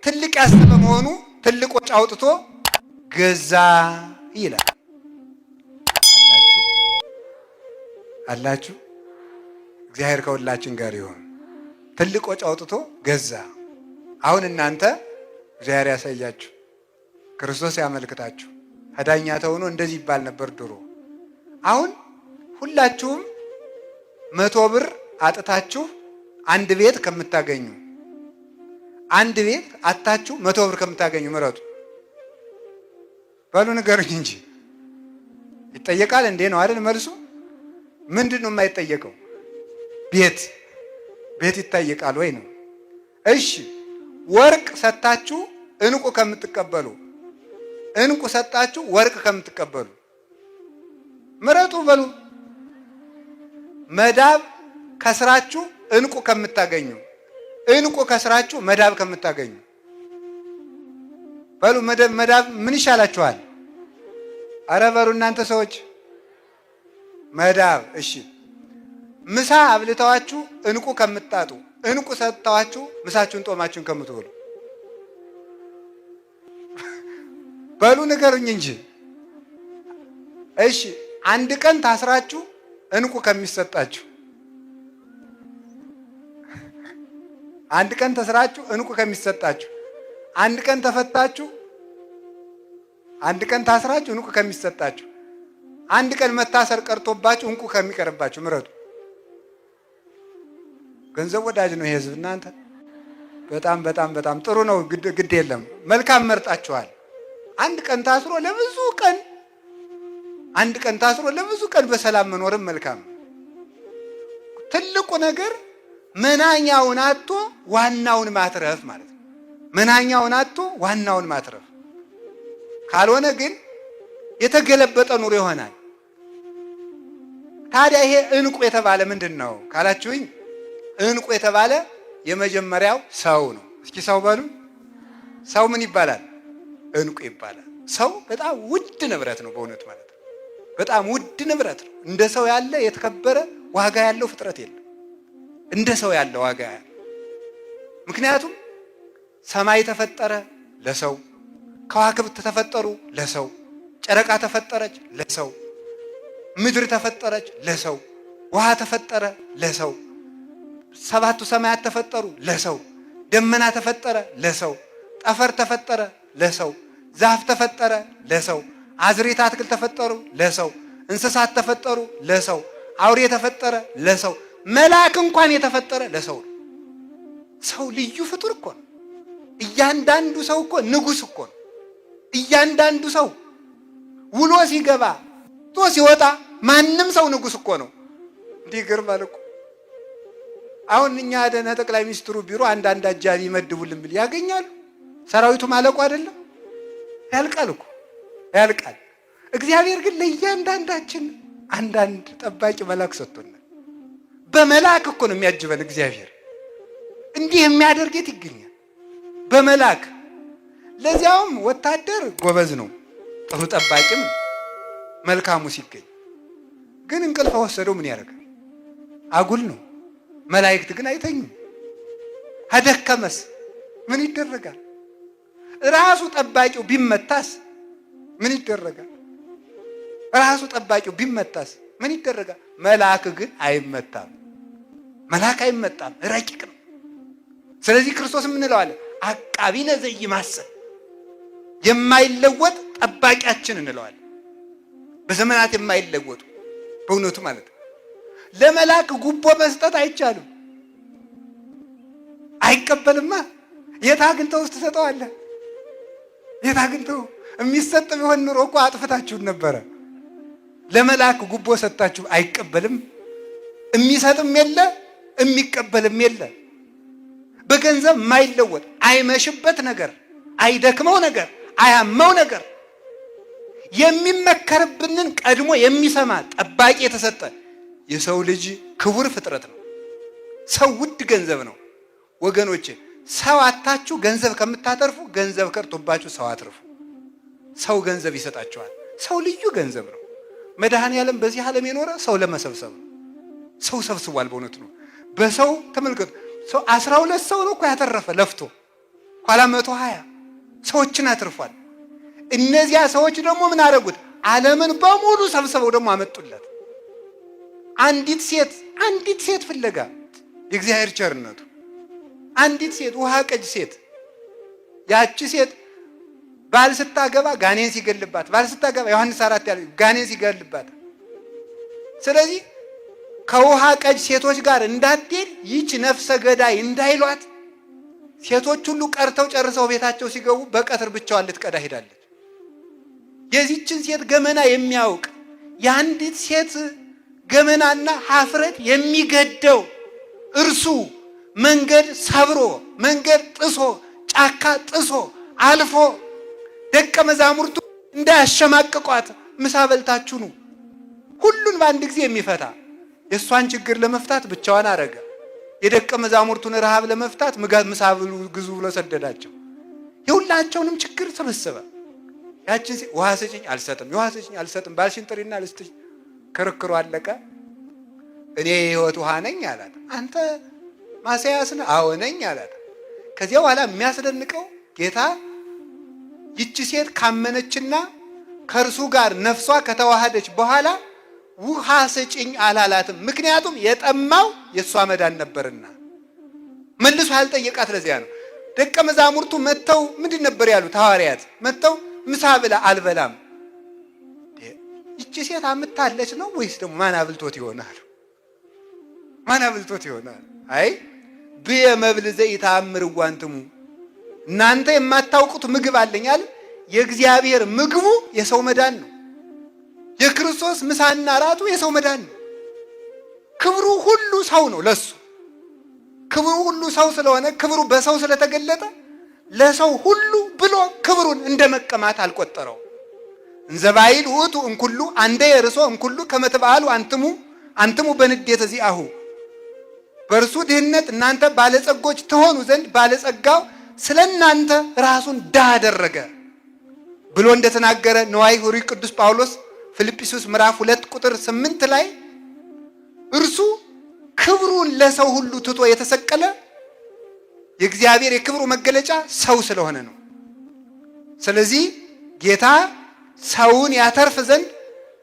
ትልቅ ያሰበ መሆኑ ትልቅ ወጪ አውጥቶ ገዛ ይላል። አላችሁ? እግዚአብሔር ከሁላችን ጋር ይሁን። ትልቅ ወጪ አውጥቶ ገዛ። አሁን እናንተ እግዚአብሔር ያሳያችሁ፣ ክርስቶስ ያመልክታችሁ። ዳኛ ተሆኖ እንደዚህ ይባል ነበር ድሮ። አሁን ሁላችሁም 100 ብር አጥታችሁ አንድ ቤት ከምታገኙ፣ አንድ ቤት አጣችሁ 100 ብር ከምታገኙ ምረጡ። በሉ ንገሩኝ እንጂ ይጠየቃል እንዴ? ነው አይደል መልሱ? ምንድን ነው የማይጠየቀው? ቤት ይጠየቃል ወይ ነው? እሺ ወርቅ ሰጣችሁ እንቁ ከምትቀበሉ፣ እንቁ ሰጣችሁ ወርቅ ከምትቀበሉ ምረጡ በሉ። መዳብ ከስራችሁ እንቁ ከምታገኙ፣ እንቁ ከስራችሁ መዳብ ከምታገኙ በሉ። መዳብ ምን ይሻላችኋል? አረ በሉ እናንተ ሰዎች መዳብ። እሺ ምሳ አብልተዋችሁ እንቁ ከምታጡ፣ እንቁ ሰጥተዋችሁ ምሳችሁን ጦማችሁን ከምትውሉ በሉ ንገሩኝ እንጂ። እሺ አንድ ቀን ታስራችሁ እንቁ ከሚሰጣችሁ፣ አንድ ቀን ተስራችሁ እንቁ ከሚሰጣችሁ፣ አንድ ቀን ተፈታችሁ፣ አንድ ቀን ታስራችሁ እንቁ ከሚሰጣችሁ፣ አንድ ቀን መታሰር ቀርቶባችሁ እንቁ ከሚቀርባችሁ ምረጡ። ገንዘብ ወዳጅ ነው የህዝብ። እናንተ በጣም በጣም በጣም ጥሩ ነው። ግድ የለም መልካም መርጣችኋል። አንድ ቀን ታስሮ ለብዙ ቀን፣ አንድ ቀን ታስሮ ለብዙ ቀን በሰላም መኖርም መልካም። ትልቁ ነገር መናኛውን አጥቶ ዋናውን ማትረፍ ማለት ነው። መናኛውን አጥቶ ዋናውን ማትረፍ። ካልሆነ ግን የተገለበጠ ኑሮ ይሆናል። ታዲያ ይሄ እንቁ የተባለ ምንድን ነው ካላችሁኝ፣ እንቁ የተባለ የመጀመሪያው ሰው ነው። እስኪ ሰው በሉ። ሰው ምን ይባላል? እንቁ ይባላል። ሰው በጣም ውድ ንብረት ነው በእውነት ማለት ነው። በጣም ውድ ንብረት ነው። እንደ ሰው ያለ የተከበረ ዋጋ ያለው ፍጥረት የለም። እንደ ሰው ያለ ዋጋ ያለው። ምክንያቱም ሰማይ ተፈጠረ ለሰው፣ ከዋክብት ተፈጠሩ ለሰው፣ ጨረቃ ተፈጠረች ለሰው፣ ምድር ተፈጠረች ለሰው፣ ውሃ ተፈጠረ ለሰው፣ 7ቱ ሰማያት ተፈጠሩ ለሰው፣ ደመና ተፈጠረ ለሰው፣ ጠፈር ተፈጠረ ለሰው፣ ዛፍ ተፈጠረ ለሰው፣ አዝሬት አትክልት ተፈጠሩ ለሰው፣ እንስሳት ተፈጠሩ ለሰው፣ አውሬ ተፈጠረ ለሰው፣ መልአክ እንኳን የተፈጠረ ለሰው ነው። ሰው ልዩ ፍጡር እኮ ነው። እያንዳንዱ ሰው እኮ ንጉሥ እኮ ነው። እያንዳንዱ ሰው ውሎ ሲገባ ቶ ሲወጣ ማንም ሰው ንጉሥ እኮ ነው። እንዲህ ይገርማል እኮ። አሁን እኛ ደህና ጠቅላይ ሚኒስትሩ ቢሮ አንዳንድ አጃቢ ይመድቡልን ብል ያገኛሉ። ሰራዊቱ ማለቁ አይደለም? ያልቃል እኮ ያልቃል። እግዚአብሔር ግን ለእያንዳንዳችን አንዳንድ ጠባቂ መልአክ ሰጥቶናል። በመልአክ እኮ ነው የሚያጅበን እግዚአብሔር። እንዲህ የሚያደርግ የት ይገኛል? በመልአክ። ለዚያውም ወታደር ጎበዝ ነው፣ ጥሩ ጠባቂም ነው መልካሙ ሲገኝ። ግን እንቅልፍ ወሰደው ምን ያደርጋል? አጉል ነው። መላእክት ግን አይተኙም። አደከመስ ምን ይደረጋል? ራሱ ጠባቂው ቢመታስ ምን ይደረጋል? ራሱ ጠባቂው ቢመታስ ምን ይደረጋል? መልአክ ግን አይመታም። መልአክ አይመታም፣ ረቂቅ ነው። ስለዚህ ክርስቶስ ምን እንለዋለን? አቃቢነ ዘኢይማሰል፣ የማይለወጥ ጠባቂያችን እንለዋለን። በዘመናት የማይለወጡ በእውነቱ ማለት ነው። ለመልአክ ጉቦ መስጠት አይቻልም። አይቀበልማ። የት አግኝተው ውስጥ ትሰጠዋለህ? የት አግኝተው? የሚሰጥ ቢሆን ኑሮ እኮ አጥፍታችሁን ነበረ። ለመልአክ ጉቦ ሰጣችሁ፣ አይቀበልም። የሚሰጥም የለ የሚቀበልም የለ። በገንዘብ የማይለወጥ አይመሽበት ነገር፣ አይደክመው ነገር፣ አያመው ነገር፣ የሚመከርብንን ቀድሞ የሚሰማ ጠባቂ የተሰጠ የሰው ልጅ ክቡር ፍጥረት ነው። ሰው ውድ ገንዘብ ነው ወገኖቼ። ሰው አታችሁ ገንዘብ ከምታተርፉ ገንዘብ ቀርቶባችሁ ሰው አትርፉ። ሰው ገንዘብ ይሰጣችኋል። ሰው ልዩ ገንዘብ ነው። መድኃኔዓለም በዚህ ዓለም የኖረ ሰው ለመሰብሰብ ነው። ሰው ሰብስቧል። በእውነቱ ነው። በሰው ተመልከቱ። ሰው 12 ሰው ነው እኮ ያተረፈ ለፍቶ፣ ኋላ 120 ሰዎችን አትርፏል። እነዚያ ሰዎች ደግሞ ምን አደረጉት? ዓለምን በሙሉ ሰብስበው ደግሞ አመጡለት። አንዲት ሴት ፍለጋ የእግዚአብሔር ቸርነቱ አንዲት ሴት ውሃ ቀጅ ሴት ያቺ ሴት ባል ስታገባ ጋኔን ሲገልባት ባል ስታገባ ዮሐንስ 4 ያለው ጋኔን ሲገልባት ስለዚህ ከውሃ ቀጅ ሴቶች ጋር እንዳትሄድ ይች ነፍሰ ገዳይ እንዳይሏት ሴቶች ሁሉ ቀርተው ጨርሰው ቤታቸው ሲገቡ በቀትር ብቻዋን ልትቀዳ ሄዳለች። የዚችን ሴት ገመና የሚያውቅ የአንዲት ሴት ገመናና ሀፍረት የሚገደው እርሱ መንገድ ሰብሮ መንገድ ጥሶ ጫካ ጥሶ አልፎ ደቀ መዛሙርቱ እንዳያሸማቅቋት ምሳ በልታችሁ ነው ሁሉን በአንድ ጊዜ የሚፈታ የእሷን ችግር ለመፍታት ብቻዋን አረገ። የደቀ መዛሙርቱን ረሃብ ለመፍታት ምሳ ብሉ ግዙ ብሎ ሰደዳቸው። የሁላቸውንም ችግር ሰበሰበ። ያችን ውሃ ስጭኝ አልሰጥም፣ ውሃ ስጭኝ አልሰጥም፣ ባልሽን ጥሪና ልስጥሽ። ክርክሩ አለቀ። እኔ የሕይወት ውሃ ነኝ አላት። አንተ ማስያስ ነህ? አዎ ነኝ አላት። ከዚያ በኋላ የሚያስደንቀው ጌታ ይቺ ሴት ካመነችና ከእርሱ ጋር ነፍሷ ከተዋሃደች በኋላ ውሃ ስጭኝ አላላትም። ምክንያቱም የጠማው የእሷ መዳን ነበርና መልሶ ያልጠየቃት ለዚያ ነው። ደቀ መዛሙርቱ መጥተው ምንድን ነበር ያሉት? ሐዋርያት መጥተው ምሳ ብላ አልበላም። ይቺ ሴት አምታለች ነው ወይስ ደግሞ ማን አብልቶት ይሆናል? ማን አብልቶት ይሆናል? አይ ብየ መብል ዘኢተአምር ዋንትሙ እናንተ የማታውቁት ምግብ አለኛል። የእግዚአብሔር ምግቡ የሰው መዳን ነው። የክርስቶስ ምሳና ራቱ የሰው መዳን ነው። ክብሩ ሁሉ ሰው ነው። ለሱ ክብሩ ሁሉ ሰው ስለሆነ ክብሩ በሰው ስለተገለጠ ለሰው ሁሉ ብሎ ክብሩን እንደመቀማት አልቆጠረው። እንዘባይል ውእቱ እንኩሉ አንደ የርሶ እንኩሉ ከመትባሉ አንትሙ በንዴተ ዚአሁ በእርሱ ድህነት እናንተ ባለጸጎች ትሆኑ ዘንድ ባለጸጋው ስለ እናንተ ራሱን ድሃ አደረገ ብሎ እንደተናገረ ነዋይ ሁሪ ቅዱስ ጳውሎስ ፊልጵስዩስ ምዕራፍ 2 ቁጥር 8 ላይ እርሱ ክብሩን ለሰው ሁሉ ትቶ የተሰቀለ የእግዚአብሔር የክብሩ መገለጫ ሰው ስለሆነ ነው። ስለዚህ ጌታ ሰውን ያተርፍ ዘንድ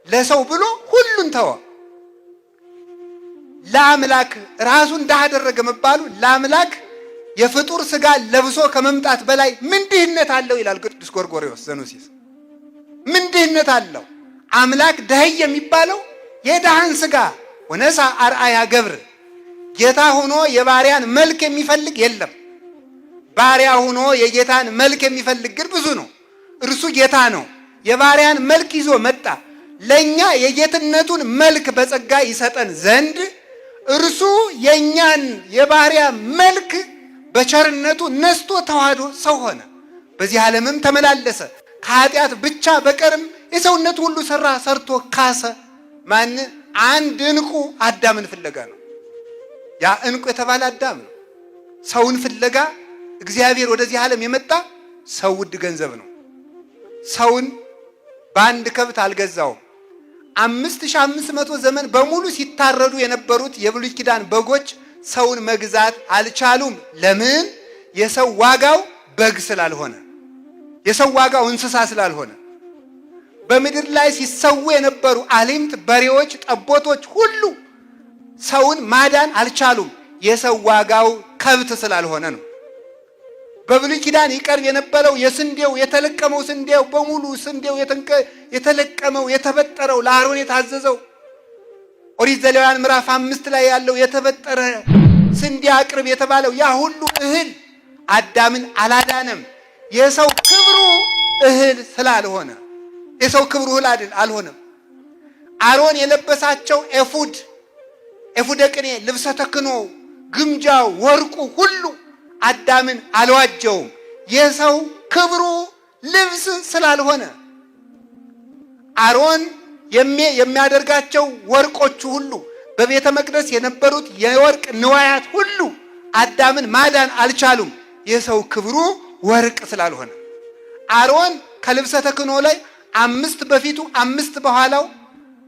ለሰው ብሎ ሁሉን ተወ። ለአምላክ ራሱን ድሃ አደረገ መባሉ ለአምላክ የፍጡር ስጋ ለብሶ ከመምጣት በላይ ምን ድህነት አለው ይላል ቅዱስ ጎርጎርዮስ ዘኑሲስ። ምን ድህነት አለው? አምላክ ደህይ የሚባለው የድሃን ስጋ ወነሳ አርአያ ገብር ጌታ ሆኖ የባሪያን መልክ የሚፈልግ የለም። ባሪያ ሆኖ የጌታን መልክ የሚፈልግ ግን ብዙ ነው። እርሱ ጌታ ነው። የባሪያን መልክ ይዞ መጣ። ለኛ የጌትነቱን መልክ በጸጋ ይሰጠን ዘንድ እርሱ የኛን የባሪያ መልክ በቸርነቱ ነስቶ ተዋህዶ ሰው ሆነ። በዚህ ዓለምም ተመላለሰ። ከኃጢአት ብቻ በቀርም የሰውነቱ ሁሉ ሰርቶ ካሰ። ማን? አንድ እንቁ አዳምን ፍለጋ ነው። ያ እንቁ የተባለ አዳም ነው። ሰውን ፍለጋ እግዚአብሔር ወደዚህ ዓለም የመጣ ሰው ውድ ገንዘብ ነው። ሰውን በአንድ ከብት አልገዛውም። 5500 ዘመን በሙሉ ሲታረዱ የነበሩት የብሉይ ኪዳን በጎች ሰውን መግዛት አልቻሉም። ለምን? የሰው ዋጋው በግ ስላልሆነ፣ የሰው ዋጋው እንስሳ ስላልሆነ። በምድር ላይ ሲሰዉ የነበሩ አሊምት፣ በሬዎች፣ ጠቦቶች ሁሉ ሰውን ማዳን አልቻሉም። የሰው ዋጋው ከብት ስላልሆነ ነው። በብሉይ ኪዳን ይቀርብ የነበረው የስንዴው የተለቀመው ስንዴው በሙሉ ስንዴው የተለቀመው የተበጠረው ለአሮን የታዘዘው ኦሪት ዘሌዋውያን ምዕራፍ 5 ላይ ያለው የተበጠረ ስንዴ አቅርብ የተባለው ያ ሁሉ እህል አዳምን አላዳነም። የሰው ክብሩ እህል ስላልሆነ፣ የሰው ክብሩ እህል አልሆነም። አሮን የለበሳቸው ኤፉደ ቅኔ፣ ልብሰ ተክህኖ፣ ግምጃው፣ ወርቁ ሁሉ አዳምን አልዋጀውም። የሰው ክብሩ ልብስ ስላልሆነ አሮን የሚያደርጋቸው ወርቆቹ ሁሉ በቤተ መቅደስ የነበሩት የወርቅ ንዋያት ሁሉ አዳምን ማዳን አልቻሉም። የሰው ክብሩ ወርቅ ስላልሆነ አሮን ከልብሰ ተክህኖ ላይ 5 በፊቱ 5 በኋላው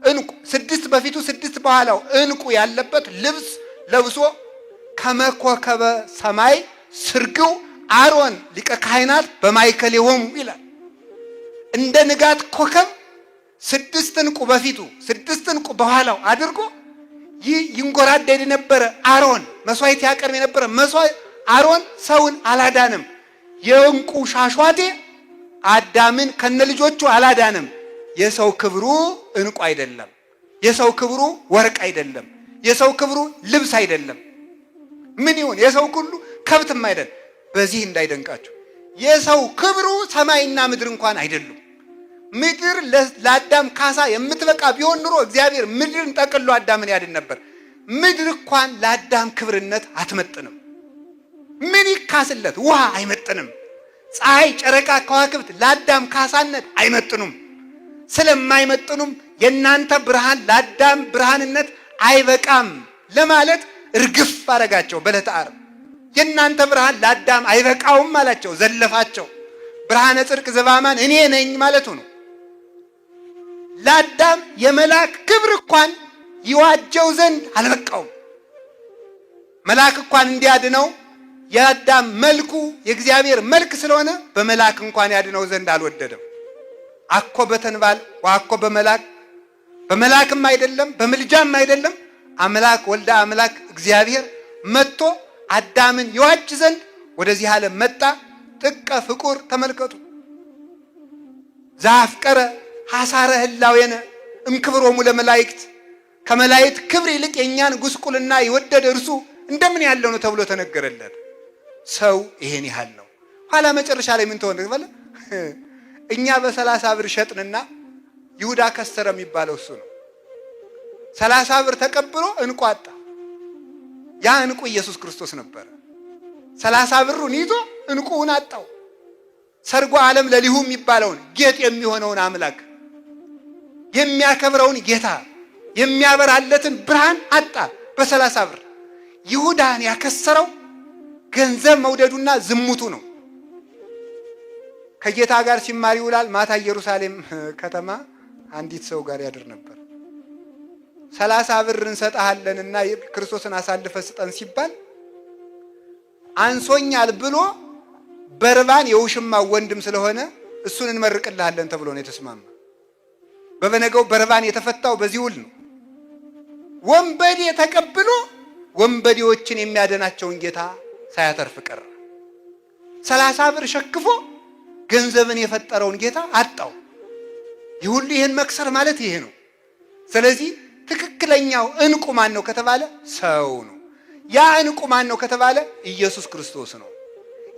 እንቁ 6 በፊቱ 6 በኋላው እንቁ ያለበት ልብስ ለብሶ ከመኮከበ ሰማይ ስርግው አሮን ሊቀ ካህናት በማይከሌሆሙ ይላል። እንደ ንጋት ኮከብ 6 እንቁ በፊቱ 6 እንቁ በኋላው አድርጎ ይንጎራደድ የነበረ አሮን መስዋዕት ያቀርብ የነበረ አሮን ሰውን አላዳንም። የእንቁ ሻሿቴ አዳምን ከነልጆቹ አላዳንም። የሰው ክብሩ እንቁ አይደለም። የሰው ክብሩ ወርቅ አይደለም። የሰው ክብሩ ልብስ አይደለም። ምን ይሁን የሰው ሁሉ ከብትም አይደለም። በዚህ እንዳይደንቃችሁ የሰው ክብሩ ሰማይና ምድር እንኳን አይደሉም። ምድር ለአዳም ካሳ የምትበቃ ቢሆን ኑሮ እግዚአብሔር ምድርን ጠቅሎ አዳምን ያድን ነበር። ምድር እንኳን ለአዳም ክብርነት አትመጥንም። ምን ይካስለት? ውሃ አይመጥንም። ፀሐይ፣ ጨረቃ፣ ከዋክብት ለአዳም ካሳነት አይመጥኑም። ስለማይመጥኑም የእናንተ ብርሃን ለአዳም ብርሃንነት አይበቃም ለማለት እርግፍ አረጋቸው። በዕለተ ዓርብ የእናንተ ብርሃን ለአዳም አይበቃውም አላቸው፣ ዘለፋቸው። ብርሃነ ጽድቅ ዘበአማን እኔ ነኝ ማለቱ ነው። ለአዳም የመልአክ ክብር እንኳን ይዋጀው ዘንድ አልበቃውም። መልአክ እንኳን እንዲያድነው የአዳም መልኩ የእግዚአብሔር መልክ ስለሆነ በመልአክ እንኳን ያድነው ዘንድ አልወደደም። አኮ በተንባል ወአኮ በመልአክ በመልአክም አይደለም በምልጃም አይደለም። አምላክ ወልደ አምላክ እግዚአብሔር መጥቶ አዳምን ይዋጅ ዘንድ ወደዚህ ዓለም መጣ። ጥቀ ፍቁር ተመልከቱ። ዘአፍቀረ ሐሳረ ህላዌነ እምክብሮሙ ለመላእክት ከመላእክት ክብር ይልቅ የኛን ጉስቁልና የወደደ እርሱ እንደምን ያለው ነው ተብሎ ተነገረለት። ሰው ይሄን ያህል ነው። ኋላ መጨረሻ ላይ ምን ተሆነ ተባለ? እኛ በ30 ብር ሸጥንና ይሁዳ ከሰረ የሚባለው እሱ ነው። 30 ብር ተቀብሎ እንቁ አጣ። ያ እንቁ ኢየሱስ ክርስቶስ ነበር። 30 ብሩን ይዞ እንቁውን አጣው። ሰርጎ ዓለም ለሊሁ የሚባለውን ጌጥ የሚሆነውን አምላክ የሚያከብረውን ጌታ የሚያበራለትን ብርሃን አጣ በ30 ብር። ይሁዳን ያከሰረው ገንዘብ መውደዱና ዝሙቱ ነው። ከጌታ ጋር ሲማር ይውላል። ማታ ኢየሩሳሌም ከተማ አንዲት ሰው ጋር ያድር ነበር። 30 ብር እንሰጣለንና ክርስቶስን አሳልፈ ስጠን ሲባል አንሶኛል ብሎ በርባን የውሽማው ወንድም ስለሆነ እሱን እንመርቅልሃለን ተብሎ ነው የተስማማ። በበነገው በርባን የተፈታው በዚህ ውል ነው። ወንበዴ ተቀብሎ ወንበዴዎችን የሚያደናቸውን ጌታ ሳያተርፍ ቀረ። 30 ብር ሸክፎ ገንዘብን የፈጠረውን ጌታ አጣው። ይሁሉ ይሄን መክሰር ማለት ይሄ ነው። ስለዚህ ትክክለኛው እንቁ ማን ነው ከተባለ ሰው ነው። ያ እንቁ ማን ነው ከተባለ ኢየሱስ ክርስቶስ ነው።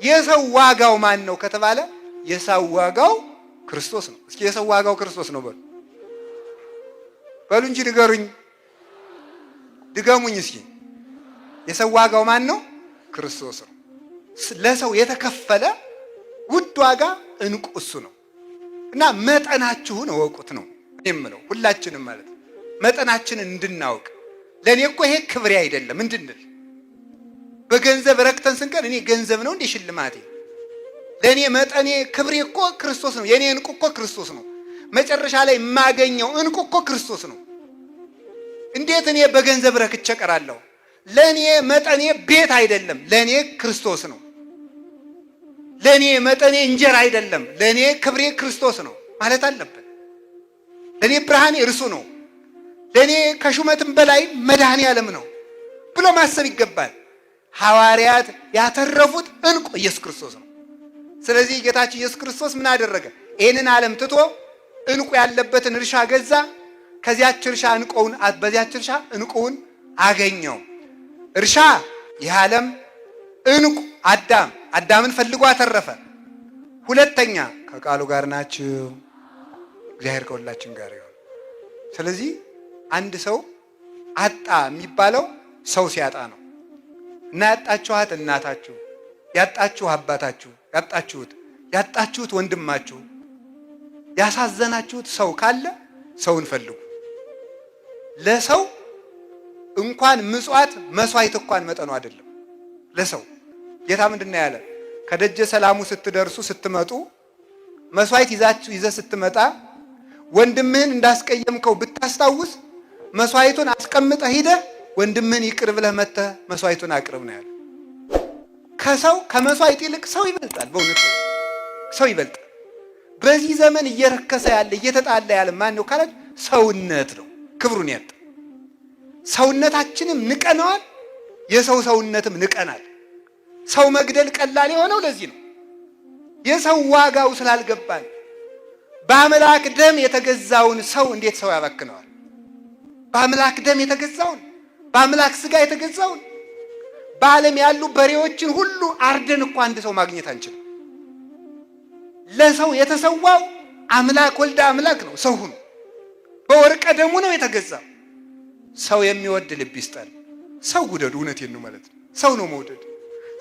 የሰው ዋጋው ማን ነው ከተባለ የሰው ዋጋው ክርስቶስ ነው። እስኪ የሰው ዋጋው ክርስቶስ ነው በሉ እንጂ ንገሩኝ፣ ድገሙኝ እስኪ። የሰው ዋጋው ማን ነው? ክርስቶስ ነው። ለሰው የተከፈለ ውድ ዋጋ እንቁ እሱ ነው። እና መጠናችሁን እወቁት ነው የምለው፣ ሁላችንም ማለት ነው። መጠናችንን እንድናውቅ ለኔ እኮ ይሄ ክብሬ አይደለም እንድንል። በገንዘብ ረክተን ስንቀር እኔ ገንዘብ ነው እንዴ ሽልማቴ? ለኔ መጠኔ ክብሬ እኮ ክርስቶስ ነው። የኔ እንቁ እኮ ክርስቶስ ነው። መጨረሻ ላይ የማገኘው እንቁ እኮ ክርስቶስ ነው። እንዴት እኔ በገንዘብ ረክቼ ቀራለሁ? ለኔ መጠኔ ቤት አይደለም፣ ለኔ ክርስቶስ ነው። ለኔ መጠኔ እንጀራ አይደለም፣ ለኔ ክብሬ ክርስቶስ ነው ማለት አለበት። ለኔ ብርሃኔ እርሱ ነው። ለኔ ከሹመትም በላይ መድኃኔ ዓለም ነው ብሎ ማሰብ ይገባል። ሐዋርያት ያተረፉት እንቁ ኢየሱስ ክርስቶስ ነው። ስለዚህ ጌታችን ኢየሱስ ክርስቶስ ምን አደረገ? ይህንን ዓለም ትቶ እንቁ ያለበትን እርሻ ገዛ። ከዚያች እርሻ እንቁውን አገኘው። እርሻ ይህ ዓለም፣ እንቁ አዳምን ፈልጎ አተረፈ። ሁለተኛ ከቃሉ ጋር ናችሁ፣ እግዚአብሔር ከሁላችን ጋር ይሁን። ስለዚህ አንድ ሰው አጣ የሚባለው ሰው ሲያጣ ነው። እና ያጣችኋት እናታችሁ፣ ያጣችሁ አባታችሁ፣ ያጣችሁት ወንድማችሁ፣ ያሳዘናችሁት ሰው ካለ ሰውን ፈልጉ። ለሰው እንኳን ምጽዋት መስዋዕት እንኳን መጠኑ አይደለም። ለሰው ጌታ ምንድን ነው ያለ? ከደጀ ሰላሙ ስትመጡ መስዋዕት ይዘህ ስትመጣ ወንድምህን እንዳስቀየምከው ብታስታውስ መስዋዕቱን አስቀምጠህ ሂደህ ወንድምህን ይቅር ብለህ መጥተህ መስዋዕቱን አቅርብ ነው ያለ። ከመስዋዕት ይልቅ ሰው ይበልጣል። በእውነት ሰው ይበልጣል። በዚህ ዘመን እየረከሰ ያለ እየተጣላ ያለ ማን ነው ካላችሁ ሰውነት ነው ክብሩን ያጣ። ሰውነታችንም ንቀነዋል፣ የሰው ሰውነትም ንቀናል። ሰው መግደል ቀላል የሆነው ለዚህ ነው። የሰው ዋጋው ስላልገባን። በአምላክ ደም የተገዛውን ሰው እንዴት ሰው ያባክነዋል? በአምላክ ደም የተገዛውን፣ በአምላክ ስጋ የተገዛውን። በዓለም ያሉ በሬዎችን ሁሉ አርደን እኮ አንድ ሰው ማግኘት አንችልም። ለሰው የተሰዋው አምላክ ወልደ አምላክ ነው። ሰው ሁኑ በወርቀ ደሙ ነው የተገዛው። ሰው የሚወድ ልብ ይስጠን። ሰው ውደዱ። እውነቴን ነው ማለት ነው። ሰው ነው መውደድ።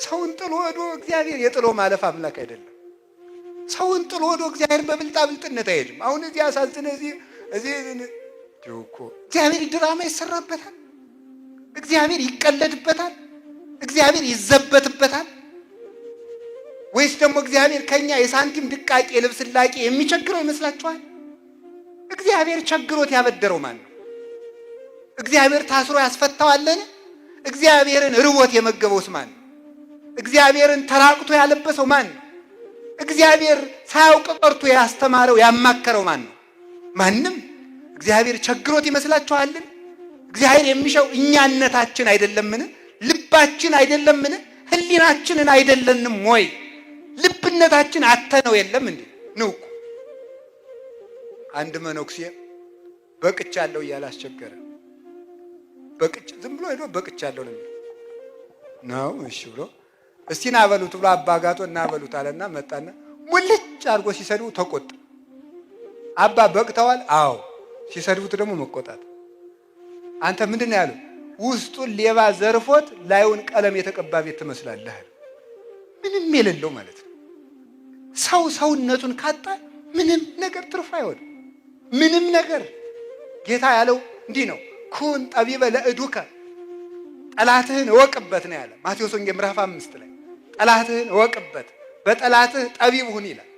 ሰውን ጥሎ ወዶ እግዚአብሔር የጥሎ ማለፍ አምላክ አይደለም። ሰውን ጥሎ ወዶ እግዚአብሔር በብልጣ ብልጥነት አይሄድም። አሁን እዚህ አሳዝነ እዚህ እኮ እግዚአብሔር ድራማ ይሰራበታል። እግዚአብሔር ይቀለድበታል። እግዚአብሔር ይዘበትበታል። ወይስ ደግሞ እግዚአብሔር ከኛ የሳንቲም ድቃቄ ልብስ ላቂ የሚቸግረው ይመስላችኋል? እግዚአብሔር ቸግሮት ያበደረው ማን ነው? እግዚአብሔር ታስሮ ያስፈታዋለን? እግዚአብሔርን ርቦት የመገበውስ ማን ነው? እግዚአብሔርን ተራቅቶ ያለበሰው ማን ነው? እግዚአብሔር ሳያውቅ ቀርቶ ያስተማረው ያማከረው ማን ነው? ማንም። እግዚአብሔር ቸግሮት ይመስላችኋልን? እግዚአብሔር የሚሻው እኛነታችን አይደለምን? ልባችን አይደለምን? ህሊናችንን አይደለንም ወይ? ልብነታችን አተነው የለም እንዴ? ነው እኮ አንድ መነኩሴ በቅቻለሁ እያለ አስቸገረ። በቅቻ ዝም ብሎ ሄዶ በቅቻለሁ ነው። እሺ ብሎ እስቲ ና በሉት ብሎ አባጋቶ እና በሉት አለና መጣና ሙልጭ አድርጎ ሲሰድቡ ተቆጣ። አባ በቅተዋል? አዎ። ሲሰድቡት ደግሞ መቆጣት። አንተ ምንድን ነው ያለው? ውስጡን ሌባ ዘርፎት ላዩን ቀለም የተቀባ ቤት ትመስላለህ። ምንም የሌለው ማለት ነው። ሰው ሰውነቱን ካጣ ምንም ነገር ትርፍ አይሆንም። ምንም ነገር። ጌታ ያለው እንዲህ ነው፣ ኩን ጠቢበ ለእዱከ፣ ጠላትህን እወቅበት ነው ያለ ማቴዎስ ወንጌል ምዕራፍ 5 ላይ። ጠላትህን እወቅበት፣ በጠላትህ ጠቢብ ሁን ይላል።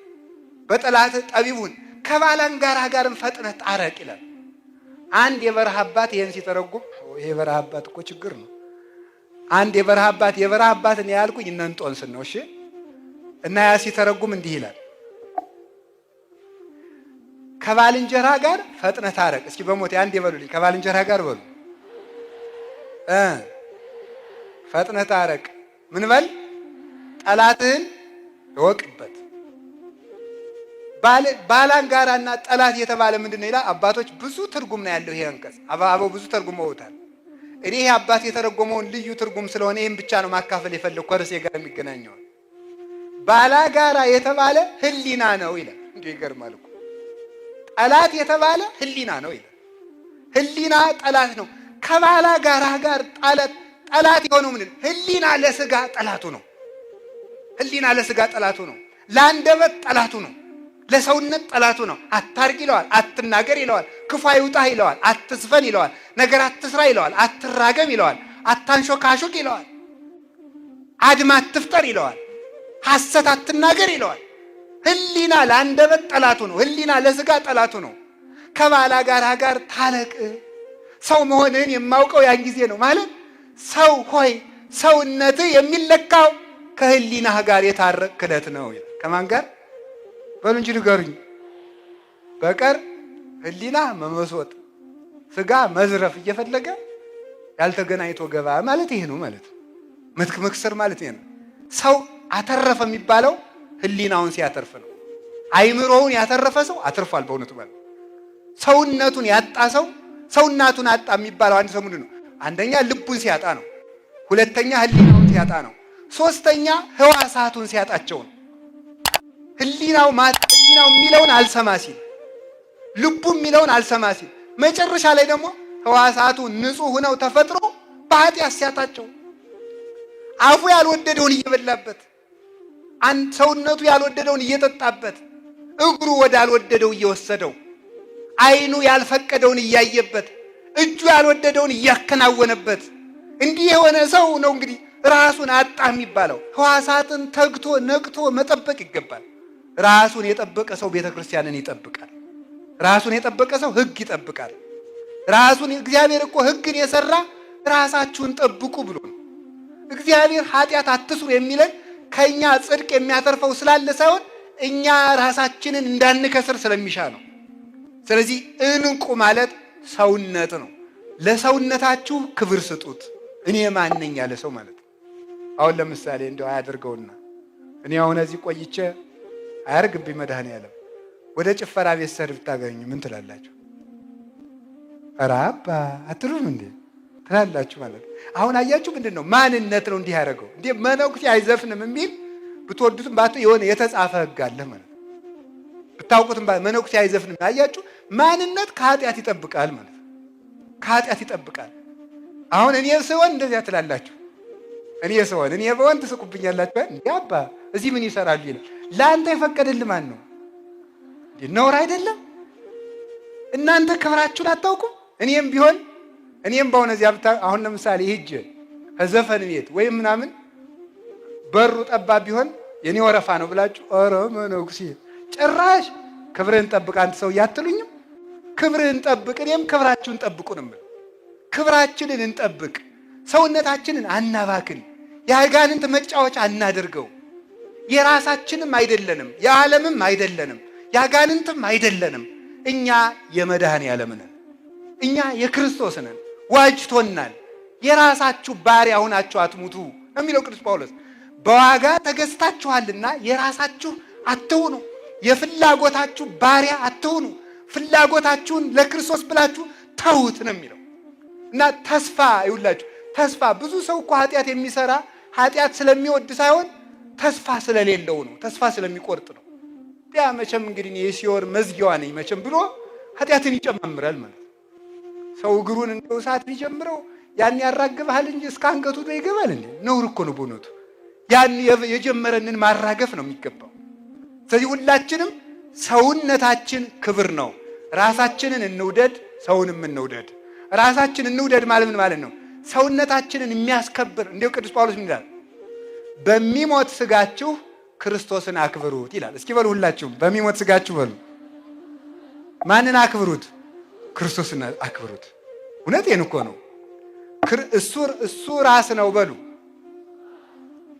በጠላትህ ጠቢብ ሁን፣ ከባላንጋራህ ጋርም ፈጥነህ ጣረቅ ይላል። አንድ የበረሃ አባት ይሄን ሲተረጉም፣ ይሄ የበረሃ አባት እኮ ችግር ነው። አንድ የበረሃ አባት ነው ያልኩኝ እነ እንጦንስን ነው። እሺ። እና ያ ሲተረጉም እንዲህ ይላል፣ ከባልንጀራ ጋር ፈጥነህ ታረቅ። እስኪ በሞት አንድ ይበሉልኝ፣ ከባልንጀራ ጋር በሉ ፈጥነህ ታረቅ። ምን በል? ጠላትህን እወቅበት። ባላንጋራና ጠላት የተባለ ምንድን ነው ይላል? አባቶች ብዙ ትርጉም ነው ያለው ይሄ አንቀጽ። አበው ብዙ ተርጉመውታል። እኔ ይሄ አባት የተረጎመውን ልዩ ትርጉም ስለሆነ ይሄን ብቻ ነው ማካፈል የፈለኩ ከርዕሴ ጋር የሚገናኘው። ባላጋራ የተባለ ህሊና ነው ይላል። እንዴ ይገርማል እኮ። ጠላት የተባለ ህሊና ነው ይላል። ህሊና ጠላት ነው። ከባላጋራ ጋር ጠላት የሆነው ምንድን? ህሊና ለስጋ ጠላቱ ነው። ህሊና ለስጋ ጠላቱ ነው። ለአንደበት ጠላቱ ነው። ለሰውነት ጠላቱ ነው። አታርቅ ይለዋል፣ አትናገር ይለዋል፣ ክፉ አይውጣህ ይለዋል፣ አትዝፈን ይለዋል፣ ነገር አትስራ ይለዋል፣ አትራገም ይለዋል፣ አታንሾካሾክ ይለዋል፣ አድማ አትፍጠር ይለዋል፣ ሐሰት አትናገር ይለዋል። ህሊና ለአንደበት ጠላቱ ነው። ህሊና ለስጋ ጠላቱ ነው። ከባላጋራ ጋር ታረቅ። ሰው መሆንህን የማውቀው ያን ጊዜ ነው ማለት ሰው ሆይ ሰውነትህ የሚለካው ከህሊናህ ጋር የታረቅክ ዕለት ነው። ከማን ጋር በሉ እንጂ ንገሩኝ። በቀር ህሊና መመስወጥ፣ ስጋ መዝረፍ እየፈለገ ያልተገናኝቶ ገባ ማለት ይሄ ነው ማለት ነው። መክሰር ማለት ይሄ ነው። ሰው አተረፈ የሚባለው ህሊናውን ሲያተርፍ ነው። አይምሮውን ያተረፈ ሰው አትርፏል በእውነቱ ማለት። ሰውነቱን ያጣ ሰው ሰውነቱን አጣ የሚባለው አንድ ሰው ምንድን ነው? አንደኛ ልቡን ሲያጣ ነው። ሁለተኛ ህሊናውን ሲያጣ ነው። ሶስተኛ ህዋሳቱን ሲያጣቸው ነው። ህሊናው የሚለውን አልሰማ ሲል፣ ልቡ የሚለውን አልሰማ ሲል፣ መጨረሻ ላይ ደግሞ ህዋሳቱ ንጹህ ሆነው ተፈጥሮ በኃጢአት ሲያጣቸው፣ አፉ ያልወደደውን እየበላበት፣ ሰውነቱ ያልወደደውን እየጠጣበት፣ እግሩ ወዳልወደደው እየወሰደው፣ አይኑ ያልፈቀደውን እያየበት፣ እጁ ያልወደደውን እያከናወነበት፣ እንዲህ የሆነ ሰው ነው እንግዲህ ራሱን አጣ የሚባለው። ህዋሳትን ተግቶ ነቅቶ መጠበቅ ይገባል። ራሱን የጠበቀ ሰው ቤተ ክርስቲያንን ይጠብቃል። ራሱን የጠበቀ ሰው ህግ ይጠብቃል። እግዚአብሔር እኮ ህግን የሰራ ራሳችሁን ጠብቁ ብሎ ነው። እግዚአብሔር ኃጢአት አትስሩ የሚለን ከኛ ጽድቅ የሚያተርፈው ስላለ ሳይሆን እኛ ራሳችንን እንዳንከስር ስለሚሻ ነው። ስለዚህ እንቁ ማለት ሰውነት ነው። ለሰውነታችሁ ክብር ስጡት። እኔ ማን ነኝ ያለ ሰው ማለት ነው። አሁን ለምሳሌ እንደው አያደርገውና እኔ አሁን እዚህ ቆይቼ አያርግብኝ መድኃኔዓለም ወደ ጭፈራ ቤት ሰር ብታገኙ ምን ትላላችሁ? ኧረ አባ አትሉም እንዴ ትላላችሁ ማለት ነው። አሁን አያችሁ ምንድን ነው ማንነት ነው እንዲህ ያደረገው። እንዴ መነኩሴ አይዘፍንም የሚል ብትወዱትም ባቱ የሆነ የተጻፈ ሕግ አለ ማለት ነው። ብታውቁትም መነኩሴ አይዘፍንም። አያችሁ ማንነት ከኃጢአት ይጠብቃል ማለት ነው። ከኃጢአት ይጠብቃል። አሁን እኔ ስሆን እንደዚያ ትላላችሁ። እኔ ስሆን እኔ በሆን ትስቁብኛላችሁ። እንዴ አባ እዚህ ምን ይሰራሉ ይላል። ለአንተ የፈቀደልህ ማን ነው? ነውር አይደለም? እናንተ ክብራችሁን አታውቁም? እኔም ቢሆን በሆነ እዚያ አሁን ለምሳሌ ሂጅ ከዘፈን ቤት ወይም ምናምን በሩ ጠባብ ቢሆን የኔ ወረፋ ነው ብላችሁ ኧረ መነኩሴ ጭራሽ ክብርህን ጠብቅ አንተ ሰው ያትሉኝም? ክብርህን ጠብቅ። እኔም ክብራችሁን ጠብቁ ነው የምለው። ክብራችንን እንጠብቅ። ሰውነታችንን አናባክን። የአጋንንት መጫወቻ አናድርገው። የራሳችንም አይደለንም፣ የዓለምም አይደለንም፣ የአጋንንትም አይደለንም። እኛ የመድኃኔዓለም ነን። እኛ የክርስቶስ ነን። ዋጅቶናል። የራሳችሁ ባሪያ ሆናችሁ አትሙቱ የሚለው ቅዱስ ጳውሎስ። በዋጋ ተገዝታችኋልና የራሳችሁ አትሁኑ። የፍላጎታችሁ ባሪያ አትሁኑ። ፍላጎታችሁን ለክርስቶስ ብላችሁ ተዉት ነው የሚለው እና ተስፋ ይውላችሁ። ተስፋ ብዙ ሰው እኮ ኃጢአት የሚሰራ ኃጢአት ስለሚወድ ሳይሆን ተስፋ ስለሌለው ነው። ተስፋ ስለሚቆርጥ ነው። ያ መቼም እንግዲህ የሲኦል መዝጊያዋ ነኝ መቼም ብሎ ኃጢአትን ይጨማምራል ማለት ነው። ሰው እግሩን እንደው እሳት ቢጀምረው ያን ያራግብሃል እንጂ እስከ አንገቱ ነው ይገባል እንዴ? ነውር እኮ ነው በእውነቱ። ያን የጀመረንን ማራገፍ ነው የሚገባው። ስለዚህ ሁላችንም ሰውነታችን ክብር ነው። ራሳችንን እንውደድ፣ ሰውንም እንውደድ። ራሳችንን እንውደድ ማለት ምን ማለት ነው? ሰውነታችንን የሚያስከብር እንዲሁ ቅዱስ ጳውሎስ ምን ይላል? በሚሞት ስጋችሁ ክርስቶስን አክብሩት ይላል። እስኪ በሉ ሁላችሁም በሚሞት ስጋችሁ በሉ። ማንን አክብሩት? ክርስቶስን አክብሩት። እውነቴን እኮ ነው። እሱ ራስ ነው በሉ።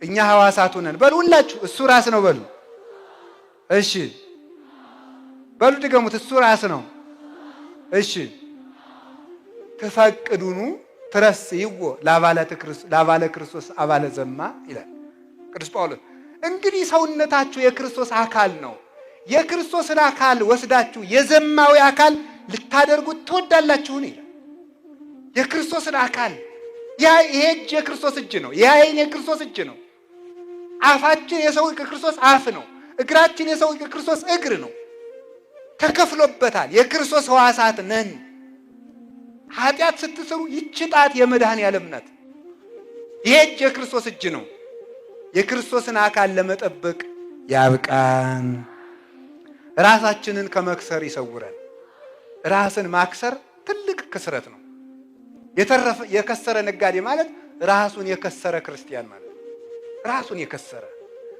እኛ ሐዋሳቱ ነን በሉ ሁላችሁ። እሱ ራስ ነው በሉ። እሺ በሉ ድገሙት። እሱ ራስ ነው። እሺ ተፈቅዱኑ ትረስይዎ ለአባለ ክርስቶስ አባለ ዘማ ይላል ቅዱስ ጳውሎስ። እንግዲህ ሰውነታችሁ የክርስቶስ አካል ነው። የክርስቶስን አካል ወስዳችሁ የዘማዊ አካል ልታደርጉት ትወዳላችሁን ይላል። የክርስቶስን አካል ይሄ እጅ የክርስቶስ እጅ ነው። ይሄ ዓይን የክርስቶስ እጅ ነው። አፋችን የሰው የክርስቶስ አፍ ነው። እግራችን የሰው የክርስቶስ እግር ነው። ተከፍሎበታል። የክርስቶስ ሕዋሳት ነን። ኃጢአት ስትሰሩ ይህች ጣት የመድኃኔዓለም ናት። ይሄ እጅ የክርስቶስ እጅ ነው። የክርስቶስን አካል ለመጠበቅ ያብቃን። ራሳችንን ከመክሰር ይሰውረን። ራስን ማክሰር ትልቅ ክስረት ነው። የከሰረ ነጋዴ ማለት ራሱን የከሰረ ክርስቲያን ማለት ነው። ራሱን የከሰረ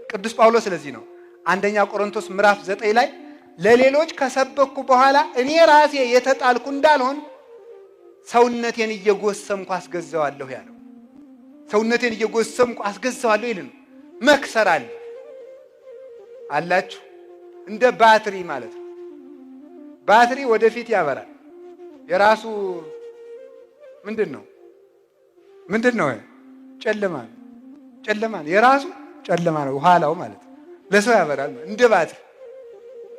ቅዱስ ጳውሎስ ስለዚህ ነው አንደኛ ቆሮንቶስ ምዕራፍ 9 ላይ ለሌሎች ከሰበኩ በኋላ እኔ ራሴ የተጣልኩ እንዳልሆን ሰውነቴን እየጎሰምኩ አስገዛዋለሁ ያለው። ሰውነቴን እየጎሰምኩ አስገዛዋለሁ ይልን መክሰር አለ አላችሁ። እንደ ባትሪ ማለት ነው። ባትሪ ወደፊት ያበራል። የራሱ ምንድን ነው? ጨለማ ነው። የራሱ ጨለማ ነው ኋላው ማለት ነው። ለሰው ያበራል እንደ ባትሪ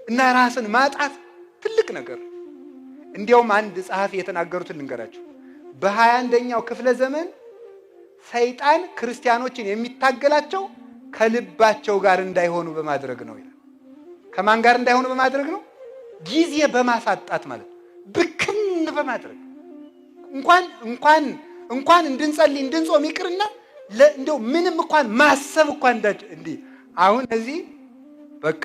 እና ራስን ማጣት ትልቅ ነገር። እንዲያውም አንድ ጸሐፊ የተናገሩትን ልንገራችሁ። በ21ኛው ክፍለ ዘመን ሰይጣን ክርስቲያኖችን የሚታገላቸው ከልባቸው ጋር እንዳይሆኑ በማድረግ ነው ይላል። ከማን ጋር እንዳይሆኑ በማድረግ ነው? ጊዜ በማሳጣት ማለት ነው። ብክን በማድረግ እንኳን እንድንጸልይ እንድንጾም ይቅርና እንደው ምንም እንኳን ማሰብ እንኳን እንዲህ አሁን እዚህ በቃ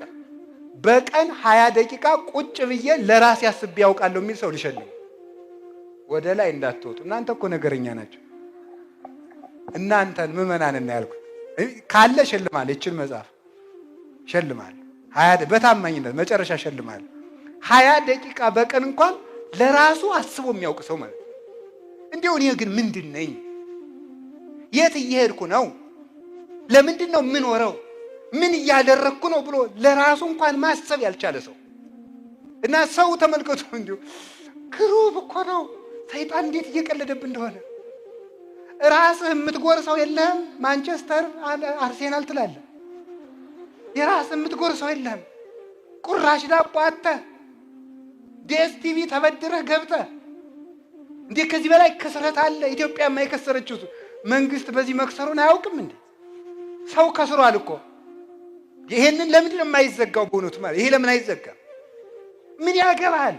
በቀን 20 ደቂቃ ቁጭ ብዬ ለራሴ አስቤ ያውቃለሁ የሚል ሰው ልሸልም። ወደ ላይ እንዳትወጡ እናንተ እኮ ነገረኛ ናቸው። እናንተን ምዕመናን እና ያልኩት ካለ ሸልማል። ይችን መጽሐፍ ሸልማል። 20 በታማኝነት መጨረሻ ሸልማል። 20 ደቂቃ በቀን እንኳን ለራሱ አስቦ የሚያውቅ ሰው ማለት ነው። እንዲሁ እኔ ግን ምንድን ነኝ? የት እየሄድኩ ነው? ለምንድን ነው የምኖረው? ምን እያደረግኩ ነው ብሎ ለራሱ እንኳን ማሰብ ያልቻለ ሰው እና ሰው ተመልከቱ። እንዲሁ ክሩብ እኮ ነው ሰይጣን እንዴት እየቀለደብን እንደሆነ። ራስህ የምትጎርሰው የለህም። ማንቸስተር አርሴናል ትላለህ። የራስህ የምትጎርሰው የለህም። ቁራሽ ዳቦ አጥተህ ዲኤስቲቪ ተበድረህ ገብተህ እንዴ! ከዚህ በላይ ክስረት አለ? ኢትዮጵያ የማይከሰረችው መንግስት በዚህ መክሰሩን አያውቅም እንዴ? ሰው ከስሯል እኮ። ይሄንን ለምንድን ነው የማይዘጋው? በእውነቱ ማለት ይሄ ለምን አይዘጋም? ምን ያገባል?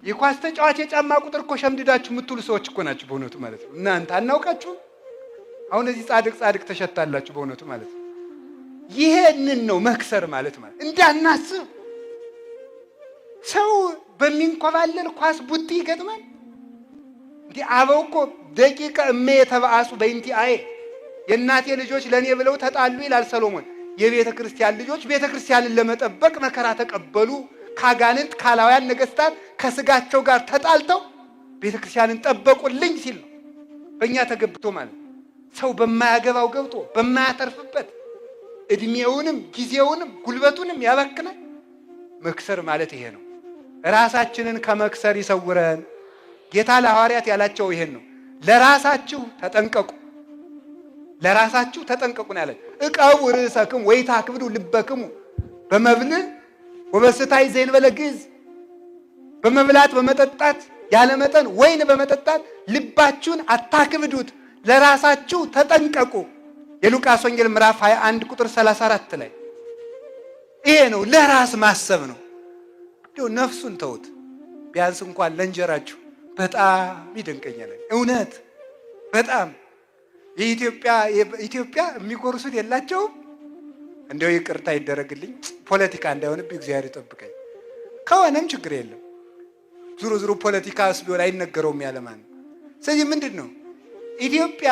የኳስ ተጫዋች የጫማ ቁጥር እኮ ሸምድዳችሁ የምትውሉ ሰዎች እኮ ናችሁ በእውነቱ ማለት ነው። እናንተ አናውቃችሁም? አሁን እዚህ ጻድቅ ተሸታላችሁ በእውነቱ ማለት ነው። ይሄንን ነው መክሰር ማለት እንዳናስብ። ሰው በሚንኮባለል ኳስ ቡጢ ይገጥማል እንዴ? አበው እኮ ደቂቀ እሜ የተባአሱ በእንቲ አየ፣ የእናቴ ልጆች ለእኔ ብለው ተጣሉ ይላል ሰሎሞን። የቤተ ክርስቲያን ልጆች ቤተ ክርስቲያንን ለመጠበቅ መከራ ተቀበሉ። ካጋንንት ካላውያን ነገስታት ከስጋቸው ጋር ተጣልተው ቤተ ክርስቲያንን ጠበቁልኝ ሲል ነው በእኛ ተገብቶ ማለት። ሰው በማያገባው ገብቶ በማያተርፍበት እድሜውንም ጊዜውንም ጉልበቱንም ያበክናል። መክሰር ማለት ይሄ ነው። ራሳችንን ከመክሰር ይሰውረን። ጌታ ለሐዋርያት ያላቸው ይሄን ነው። ለራሳችሁ ተጠንቀቁ፣ ለራሳችሁ ተጠንቀቁ ነው ያላቸው። ዕቀቡ ርእሰክሙ ወኢታክብዱ ልበክሙ በመብል ወበስታይ ዘእንበለ ግዕዝ። በመብላት በመጠጣት ያለ መጠን ወይን በመጠጣት ልባችሁን አታክብዱት፣ ለራሳችሁ ተጠንቀቁ። የሉቃስ ወንጌል ምዕራፍ 21 ቁጥር 34 ላይ ይሄ ነው ለራስ ማሰብ ነው። እንደው ነፍሱን ተውት፣ ቢያንስ እንኳን ለእንጀራችሁ። በጣም ይደንቀኛል እውነት። በጣም የኢትዮጵያ የሚጎርሱት የላቸውም። እንደው ይቅርታ ይደረግልኝ፣ ፖለቲካ እንዳይሆንብኝ እግዚአብሔር ይጠብቀኝ። ከሆነም ችግር የለም። ዙሮ ፖለቲካስ ቢሆን አይነገረውም ያለማን። ስለዚህ ምንድን ነው ኢትዮጵያ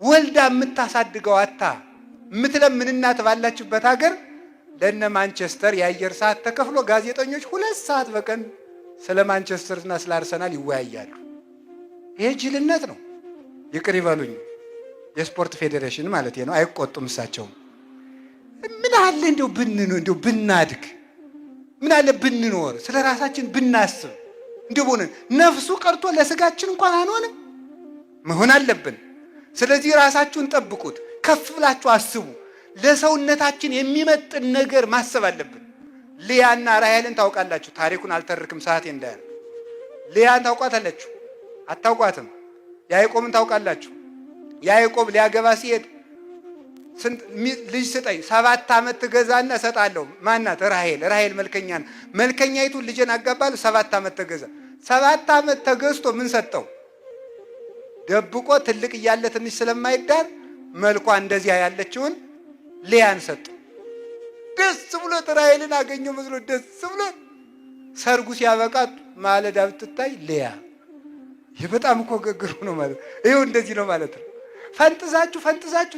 ወልዳ የምታሳድገው አታ የምትለምን እናት ባላችበት ሀገር ለነ ማንቸስተር የአየር ሰዓት ተከፍሎ ጋዜጠኞች 2 ሰዓት በቀን ስለ ማንቸስተርና ስለ አርሰናል ይወያያሉ። ይሄ ጅልነት ነው። ይቅር ይበሉኝ፣ የስፖርት ፌዴሬሽን ማለት ነው። አይቆጡም እሳቸውም። ምን አለ እንደው ብናድግ፣ ምን አለ ብንኖር፣ ስለ ራሳችን ብናስብ። እንደው ነፍሱ ቀርቶ ለስጋችን እንኳን አንሆንም መሆን አለብን። ስለዚህ ራሳችሁን ጠብቁት፣ ከፍ ብላችሁ አስቡ። ለሰውነታችን የሚመጥን ነገር ማሰብ አለብን። ልያና ራሔልን ታውቃላችሁ። ታሪኩን አልተርክም ሰዓቴ እንዳያል። ልያን ታውቋታላችሁ? አታውቋትም? ያዕቆብን ታውቃላችሁ? ያዕቆብ ሊያገባ ሲሄድ ልጅ ስጠኝ፣ 7 ዓመት ትገዛና እሰጣለሁ። ማናት? ራሔል መልከኛ ነው። መልከኛይቱን ልጄን አጋባለሁ፣ 7 ዓመት ተገዛ። 7 ዓመት ተገዝቶ ምን ሰጠው? ደብቆ ትልቅ እያለ ትንሽ ስለማይዳር መልኳ እንደዚያ ያለችውን ልያን ሰጠው። ደስ ብሎት ራሔልን አገኘው መስሎ ደስ ብሎት ሰርጉ ሲያበቃ ማለዳ ብትታይ ልያ። ይህ በጣም እኮ ገግሩ ነው ማለት ይኸው እንደዚህ ነው ማለት ነው። ፈንጥዛችሁ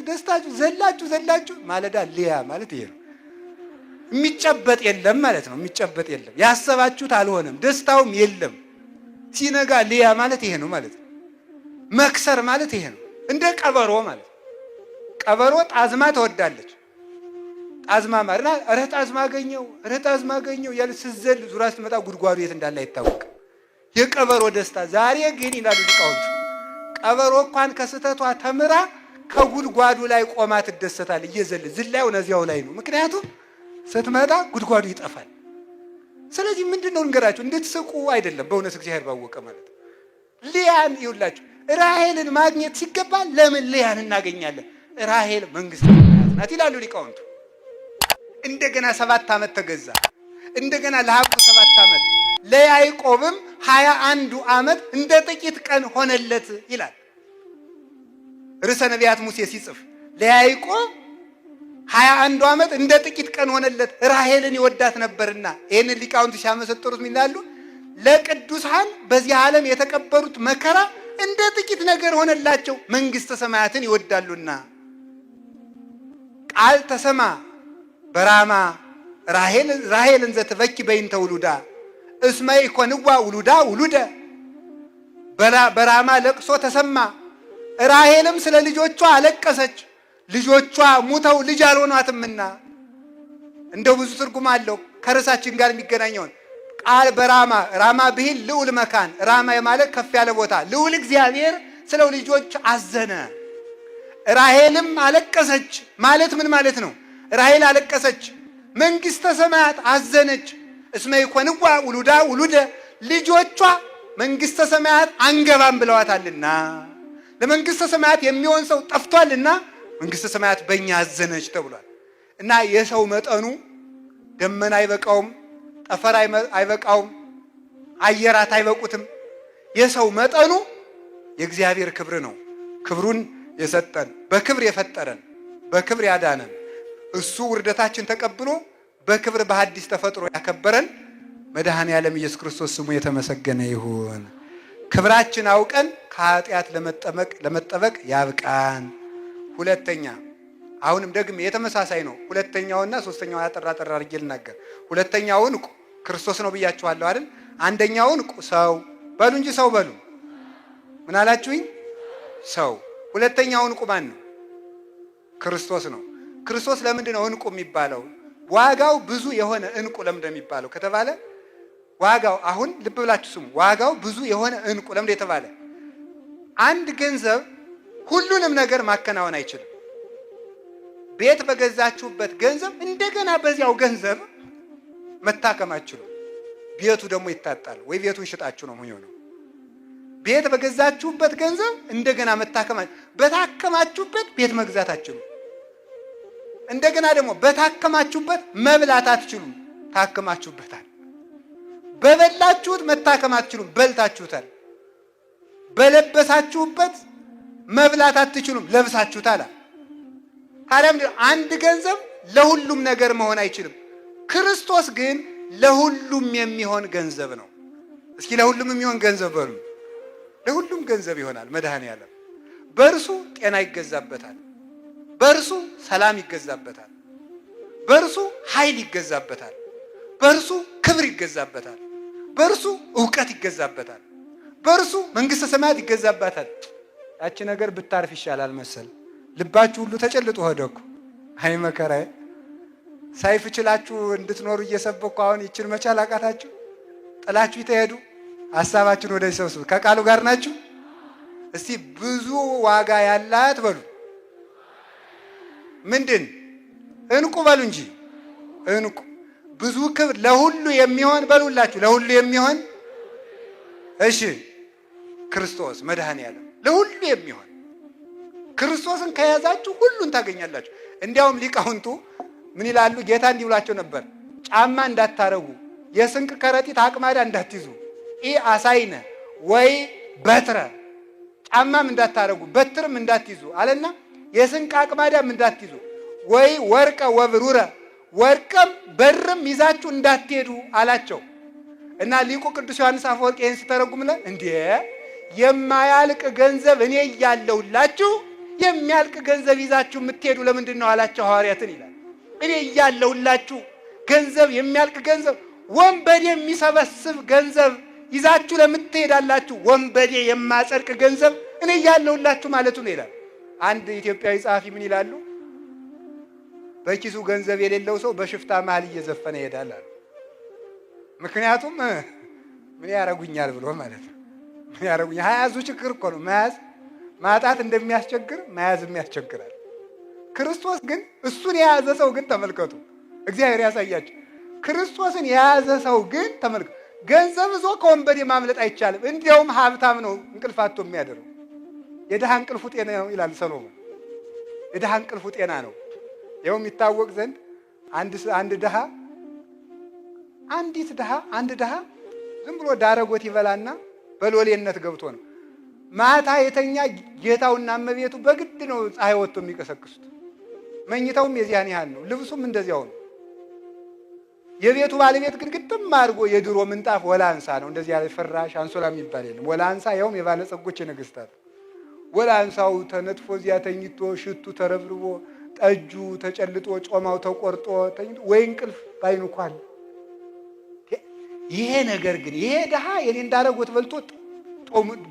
ደስታችሁ ዘላችሁ ማለዳ ልያ ማለት ይሄ ነው። የሚጨበጥ የለም ማለት ነው። የሚጨበጥ የለም። ያሰባችሁት አልሆነም፣ ደስታውም የለም። ሲነጋ ልያ ማለት ይሄ ነው ማለት ነው። መክሰር ማለት ይሄ ነው። እንደ ቀበሮ ማለት ቀበሮ ጣዝማ ትወዳለች። ጣዝማ ማርና ጣዝማ አገኘው ያለ ስዘል ዙራ ስትመጣ ጉድጓዱ የት እንዳለ አይታወቅም። የቀበሮ ደስታ ዛሬ ግን ይላሉ ሊቃውንቱ፣ ቀበሮ እንኳን ከስተቷ ተምራ ከጉድጓዱ ላይ ቆማ ትደሰታል። ዝላዩ ነዚያው ላይ ነው። ምክንያቱም ስትመጣ ጉድጓዱ ይጠፋል። ስለዚህ ምንድነው እንገራችሁ፣ እንድትስቁ አይደለም። በእውነት እግዚአብሔር ባወቀ ማለት ልያን ይውላችሁ ራሔልን ማግኘት ሲገባ ለምን ልያን እናገኛለን? ራሔል መንግስት ናት ይላሉ ሊቃውንቱ። እንደገና 7 ዓመት ተገዛ። እንደገና ለሐቁ 7 ዓመት፣ ለያዕቆብም 21 ዓመት እንደ ጥቂት ቀን ሆነለት ይላል ርዕሰ ነቢያት ሙሴ ሲጽፍ። ለያዕቆብ 21 ዓመት እንደ ጥቂት ቀን ሆነለት፣ ራሔልን ይወዳት ነበርና። ይህንን ሊቃውንቱ ሲያመሰጥሩት ይላሉ ለቅዱሳን በዚህ ዓለም የተቀበሩት መከራ እንደ ጥቂት ነገር ሆነላቸው፣ መንግስተ ሰማያትን ይወዳሉና። ቃል ተሰማ በራማ ራሔልን ዘትበኪ በይንተ ውሉዳ እስመ ኢኮንዋ ውሉደ። በራማ ለቅሶ ተሰማ፣ ራሔልም ስለ ልጆቿ አለቀሰች፣ ልጆቿ ሙተው ልጅ አልሆኗትምና። እንደው ብዙ ትርጉም አለው ከርዕሳችን ጋር የሚገናኘውን ቃል በራማ ራማ ብሂል ልዑል መካን ራማ ማለት ከፍ ያለ ቦታ ልዑል እግዚአብሔር ስለው ልጆች አዘነ። ራሔልም አለቀሰች ማለት ምን ማለት ነው? ራሔል አለቀሰች፣ መንግሥተ ሰማያት አዘነች። እስመ ይኮንዋ ውሉዳ ውሉደ ልጆቿ መንግሥተ ሰማያት አንገባም ብለዋታልና ለመንግሥተ ሰማያት የሚሆን ሰው ጠፍቷልና መንግሥተ ሰማያት በእኛ አዘነች ተብሏል። እና የሰው መጠኑ ደመና አይበቃውም፣ ጠፈር አይበቃውም፣ አየራት አይበቁትም። የሰው መጠኑ የእግዚአብሔር ክብር ነው። ክብሩን የሰጠን በክብር የፈጠረን በክብር ያዳነን እሱ ውርደታችን ተቀብሎ በክብር በሐዲስ ተፈጥሮ ያከበረን መድኃኔ ዓለም ኢየሱስ ክርስቶስ ስሙ የተመሰገነ ይሁን። ክብራችን አውቀን ከኃጢአት ለመጠበቅ ያብቃን። ሁለተኛ አሁንም ደግሜ የተመሳሳይ ነው። ሁለተኛውና ሶስተኛው አጠራ አድርጌ ልናገር። ሁለተኛው ዕንቁ ክርስቶስ ነው ብያችኋለሁ አይደል? አንደኛው ዕንቁ ሰው በሉ እንጂ ሰው በሉ። ምን አላችሁኝ? ሰው። ሁለተኛው ዕንቁ ማን ነው? ክርስቶስ ነው። ክርስቶስ ለምንድን ነው ዕንቁ የሚባለው? ዋጋው ብዙ የሆነ ዕንቁ ለምንድን ነው የሚባለው ከተባለ ዋጋው አሁን ልብ ብላችሁ ስሙ። ዋጋው ብዙ የሆነ ዕንቁ ለምንድን የተባለ? አንድ ገንዘብ ሁሉንም ነገር ማከናወን አይችልም። ቤት በገዛችሁበት ገንዘብ እንደገና በዚያው ገንዘብ መታከም አትችሉም። ቤቱ ደግሞ ይታጣል ወይ ቤቱን ሽጣችሁ ነው የሚሆነው። ቤት በገዛችሁበት ገንዘብ እንደገና መታከም በታከማችሁበት ቤት መግዛት አትችሉም። እንደገና ደግሞ በታከማችሁበት መብላት አትችሉም። ታከማችሁበታል። በበላችሁት መታከም አትችሉም። በልታችሁታል። በለበሳችሁበት መብላት አትችሉም። ለብሳችሁታል። ታዲያ አንድ ገንዘብ ለሁሉም ነገር መሆን አይችልም። ክርስቶስ ግን ለሁሉም የሚሆን ገንዘብ ነው። እስኪ ለሁሉም የሚሆን ገንዘብ በሉ። ለሁሉም ገንዘብ ይሆናል። መድኃኔ ዓለም በእርሱ ጤና ይገዛበታል። በእርሱ ሰላም ይገዛበታል። በእርሱ ኃይል ይገዛበታል። በእርሱ ክብር ይገዛበታል። በእርሱ ዕውቀት ይገዛበታል። በእርሱ መንግሥተ ሰማያት ይገዛበታል። ያቺ ነገር ብታርፍ ይሻላል መሰል። ልባችሁ ሁሉ ተጨልጦ ሆደ እኮ። አይ መከራዬ! ሳይፍ ችላችሁ እንድትኖሩ እየሰበኩ አሁን ይችን መቻል አቃታችሁ? ጥላችሁ ይተሄዱ። ሐሳባችሁን ወደ ሰብስቡ። ከቃሉ ጋር ናችሁ? እስቲ ብዙ ዋጋ ያላት በሉ። ምንድን? ዕንቁ በሉ እንጂ ዕንቁ። ብዙ ክብር ለሁሉ የሚሆን በሉላችሁ። ለሁሉ የሚሆን እሺ፣ ክርስቶስ መድኃኔ ዓለም ለሁሉ የሚሆን ክርስቶስን ከያዛችሁ ሁሉን ታገኛላችሁ። እንዲያውም ሊቃውንቱ ምን ይላሉ? ጌታ እንዲህ ብሏቸው ነበር፣ ጫማ እንዳታረጉ፣ የስንቅ ከረጢት አቅማዳ እንዳትይዙ፣ ኢ አሳይነ ወይ በትረ፣ ጫማም እንዳታረጉ በትርም እንዳትይዙ አለና የስንቅ አቅማዳም እንዳትይዙ፣ ወይ ወርቀ ወብሩረ፣ ወርቅም በርም ይዛችሁ እንዳትሄዱ አላቸው። እና ሊቁ ቅዱስ ዮሐንስ አፈወርቅ ይህን ሲተረጉምለን እንዴ የማያልቅ ገንዘብ እኔ እያለሁላችሁ የሚያልቅ ገንዘብ ይዛችሁ የምትሄዱ ለምንድን ነው አላቸው ሐዋርያትን ይላል። እኔ እያለሁላችሁ ገንዘብ የሚያልቅ ገንዘብ ወንበዴ የሚሰበስብ ገንዘብ ይዛችሁ ለምትሄዳላችሁ? ወንበዴ የማጸድቅ ገንዘብ እኔ እያለሁላችሁ ማለቱ ነው ይላል። አንድ ኢትዮጵያዊ ጸሐፊ ምን ይላሉ? በኪሱ ገንዘብ የሌለው ሰው በሽፍታ መሃል እየዘፈነ ይሄዳል አሉ። ምክንያቱም ምን ያረጉኛል ብሎ ማለት ነው። ምን ያረጉኛል? ሀያዙ ችግር እኮ ነው። መያዝ ማጣት እንደሚያስቸግር መያዝም ያስቸግራል። ክርስቶስ ግን እሱን የያዘ ሰው ግን ተመልከቱ፣ እግዚአብሔር ያሳያቸው። ክርስቶስን የያዘ ሰው ግን ተመልከቱ፣ ገንዘብ ይዞ ከወንበዴ ማምለጥ አይቻልም። እንዲያውም ሀብታም ነው እንቅልፍ አጥቶ የሚያደርገው። የድሃ እንቅልፉ ጤና ነው ይላል ሰሎሞን። የድሃ እንቅልፉ ጤና ነው። ይኸው የሚታወቅ ዘንድ አንድ ድሃ አንድ ድሃ ዝም ብሎ ዳረጎት ይበላና በሎሌነት ገብቶ ነው ማታ የተኛ ጌታውና እመቤቱ በግድ ነው ፀሐይ ወጥቶ የሚቀሰቅሱት። መኝታውም የዚያን ያህል ነው፣ ልብሱም እንደዚያው ነው። የቤቱ ባለቤት ግን ግጥም አድርጎ የድሮ ምንጣፍ ወላንሳ ነው፣ እንደዚህ ያለ ፍራሽ አንሶላ የሚባል የለም። ወላንሳ ያውም የባለጸጎች የነገስታት ወላንሳው ተነጥፎ እዚያ ተኝቶ ሽቱ ተረብርቦ ጠጁ ተጨልጦ ጮማው ተቆርጦ ተኝቶ ወይ እንቅልፍ ባይንኳል። ይሄ ነገር ግን ይሄ ድሃ የኔ እንዳረጎት በልቶ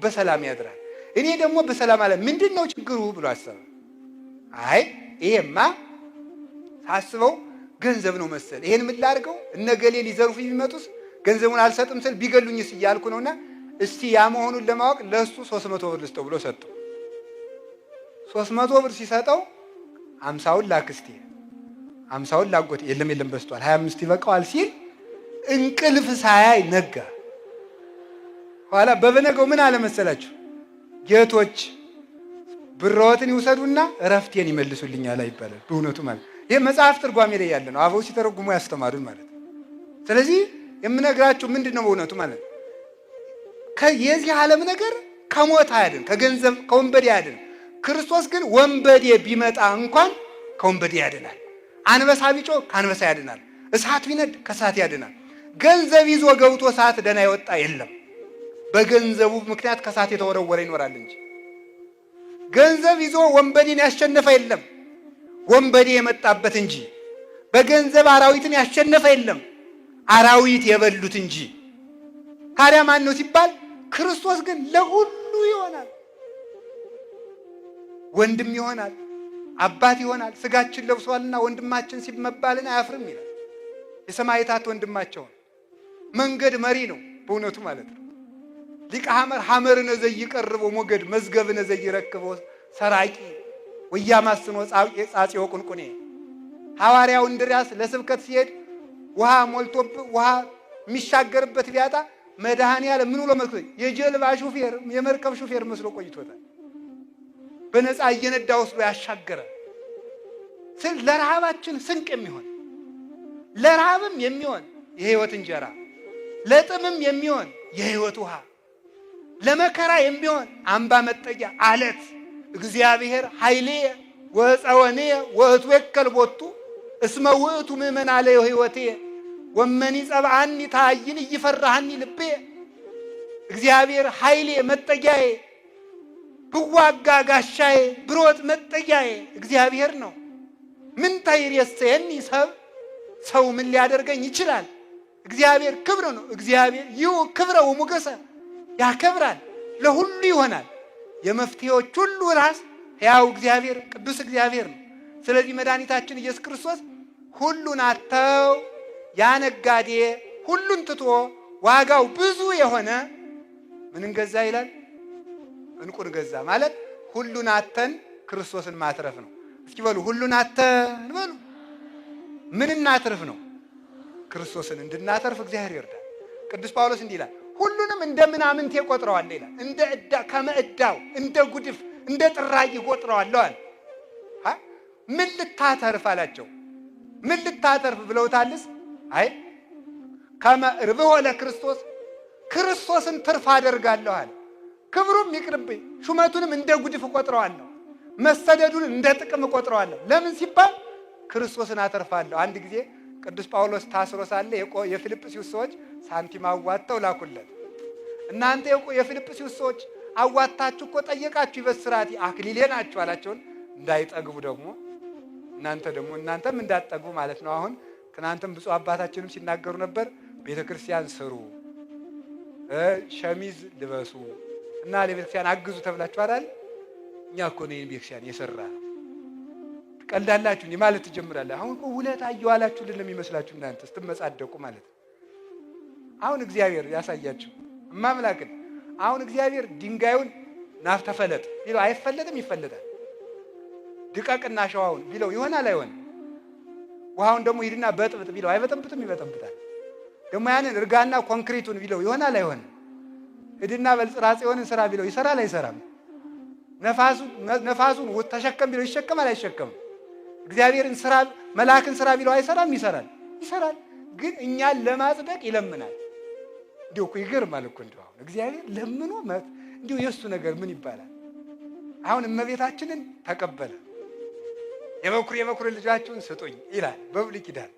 በሰላም ያድራል፣ እኔ ደግሞ በሰላም አለ። ምንድን ነው ችግሩ ብሎ አሰበ። አይ ይሄማ ሳስበው ገንዘብ ነው መሰል። ይሄን ምን ላድርገው? እነገሌ ሊዘርፉ የሚመጡስ ገንዘቡን አልሰጥም ስል ቢገሉኝስ እያልኩ ነውና እስቲ ያ መሆኑን ለማወቅ ለሱ 300 ብር ልስጠው ብሎ ሰጠው። 300 ብር ሲሰጠው 50ውን ላክስቴ 50ውን ላጎቴ የለም በስቷል 25 ይበቃዋል ሲል እንቅልፍ ሳያይ ነጋ። ኋላ በበነገው ምን አለ መሰላችሁ? ጌቶች ብሮትን ይውሰዱና እረፍቴን ይመልሱልኛል ይባላል። በእውነቱ ማለት ይሄ መጽሐፍ ትርጓሜ ላይ ያለ ነው። አበው ሲተረጉሙ ያስተማሩን ማለት ነው። ስለዚህ የምነግራችሁ ምንድነው በእውነቱ ማለት የዚህ ዓለም ነገር ከሞት አያድን፣ ከገንዘብ ከወንበዴ አያድን። ክርስቶስ ግን ወንበዴ ቢመጣ እንኳን ከወንበዴ ያድናል። አንበሳ ቢጮህ ከአንበሳ ያድናል። እሳት ቢነድ ከእሳት ያድናል። ገንዘብ ይዞ ገብቶ እሳት ደህና የወጣ የለም። በገንዘቡ ምክንያት ከእሳት የተወረወረ ይኖራል እንጂ ገንዘብ ይዞ ወንበዴን ያሸነፈ የለም። ወንበዴ የመጣበት እንጂ በገንዘብ አራዊትን ያሸነፈ የለም። አራዊት የበሉት እንጂ። ታዲያ ማን ነው ሲባል ክርስቶስ ግን ለሁሉ ይሆናል። ወንድም ይሆናል፣ አባት ይሆናል። ስጋችን ለብሷልና ወንድማችን ሲመባልን አያፍርም ይላል። የሰማዕታት ወንድማቸውን መንገድ መሪ ነው በእውነቱ ማለት ነው። ሊቀ ሐመር ሐመር ነዘይ ይቀርበው ሞገድ መዝገብ ነዘይ ይረክበው ሰራቂ ወያማስኖ ጻጽዮ ቁንቁኔ። ሐዋርያው እንድርያስ ለስብከት ሲሄድ ውሃ ሞልቶብ ውሃ የሚሻገርበት ቢያጣ መድኃኔዓለም ምን ብሎ መስሎ የጀልባ ሹፌር የመርከብ ሹፌር መስሎ ቆይቶታል። በነፃ እየነዳ ወስዶ ያሻገረ ለረሃባችን ስንቅ የሚሆን ለረሃብም የሚሆን የሕይወት እንጀራ፣ ለጥምም የሚሆን የሕይወት ውሃ፣ ለመከራ የሚሆን አምባ መጠጊያ አለት እግዚአብሔር ኃይሌ ወፀወኔ ወእትወከል ቦቱ እስመ ውእቱ ምእመን አለ ሕይወቴ ወመኒ ጸብአኒ ታይን እይፈራሃኒ ልቤ። እግዚአብሔር ኃይሌ መጠጊያዬ፣ ብዋጋ ጋሻዬ፣ ብሮጥ መጠጊያዬ እግዚአብሔር ነው። ምን ታይሬሰየኒ ሰው ምን ሊያደርገኝ ይችላል? እግዚአብሔር ክብር ነው። እግዚአብሔር ይሁ ክብረ ወሞገሰ ያከብራል፣ ለሁሉ ይሆናል። የመፍትሄዎች ሁሉ ራስ ሕያው እግዚአብሔር ቅዱስ እግዚአብሔር ነው። ስለዚህ መድኃኒታችን ኢየሱስ ክርስቶስ ሁሉን አተው ያ ነጋዴ ሁሉን ትቶ ዋጋው ብዙ የሆነ ምንን ገዛ ይላል? እንቁን ገዛ ማለት ሁሉን አተን ክርስቶስን ማትረፍ ነው። እስኪ በሉ ሁሉን አተን በሉ። ምን እናትርፍ ነው? ክርስቶስን እንድናተርፍ እግዚአብሔር ይርዳል። ቅዱስ ጳውሎስ እንዲህ ይላል፣ ሁሉንም እንደ ምናምንቴ ቆጥረዋለሁ ይላል። እንደ ዕዳ ከመዕዳው እንደ ጉድፍ እንደ ጥራጊ ቆጥረዋለሁ አለ። ምን ልታተርፍ አላቸው። ምን ልታተርፍ ብለውታልስ? አይ ከመ ርብሖ ለክርስቶስ ክርስቶስን ትርፍ አደርጋለሁ አለ። ክብሩም ይቅርብኝ፣ ሹመቱንም እንደ ጉድፍ እቆጥረዋለሁ፣ መሰደዱን እንደ ጥቅም እቆጥረዋለሁ። ለምን ሲባል ክርስቶስን አተርፋለሁ። አንድ ጊዜ ቅዱስ ጳውሎስ ታስሮ ሳለ የፊልጵስዩስ ሰዎች ሳንቲም አዋጥተው ላኩለት። እናንተ የፊልጵስዩስ ሰዎች አዋጥታችሁ እኮ ጠየቃችሁ ይበስራት አክሊሌ ናችሁ አላቸውን። እንዳይጠግቡ ደግሞ እናንተም እንዳትጠግቡ ማለት ነው። አሁን ትናንትም ብፁዕ አባታችንም ሲናገሩ ነበር። ቤተ ክርስቲያን ስሩ፣ ሸሚዝ ልበሱ እና ለቤተ ክርስቲያን አግዙ ተብላችሁ አይደል? እኛ እኮ ነው ቤተ ክርስቲያን የሰራ ቀልዳላችሁ ማለት ትጀምራለህ። አሁን እኮ ውለታ እየዋላችሁልን የሚመስላችሁ እናንተ ስትመጻደቁ ማለት ነው። አሁን እግዚአብሔር ያሳያችሁ እማምላክን። አሁን እግዚአብሔር ድንጋዩን ናፍተ ፈለጥ ቢለው አይፈለጥም? ይፈለጣል። ድቀቅና ሸዋውን ቢለው ይሆናል? አይሆንም? ውሃውን ደግሞ ሂድና በጥብጥ ቢለው አይበጠብጥም? ይበጠብጣል። ደግሞ ያንን እርጋና ኮንክሪቱን ቢለው ይሆናል? አይሆንም? ሂድና በልጽራጽዮንን ስራ ቢለው ይሰራል? አይሰራም? ነፋሱን ተሸከም ቢለው ይሸከማል? አይሸከምም? እግዚአብሔርን ስራ መልአክን ስራ ቢለው አይሰራም? ይሰራል። ይሰራል። ግን እኛን ለማጽደቅ ይለምናል። እንዲሁ እኮ ይገርማል እኮ እንዲሁ አሁን እግዚአብሔር ለምኖ እንዲሁ የእሱ ነገር ምን ይባላል? አሁን እመቤታችንን ተቀበለ። የበኩር ልጃችሁን ስጡኝ ይላል በብሉይ ኪዳን።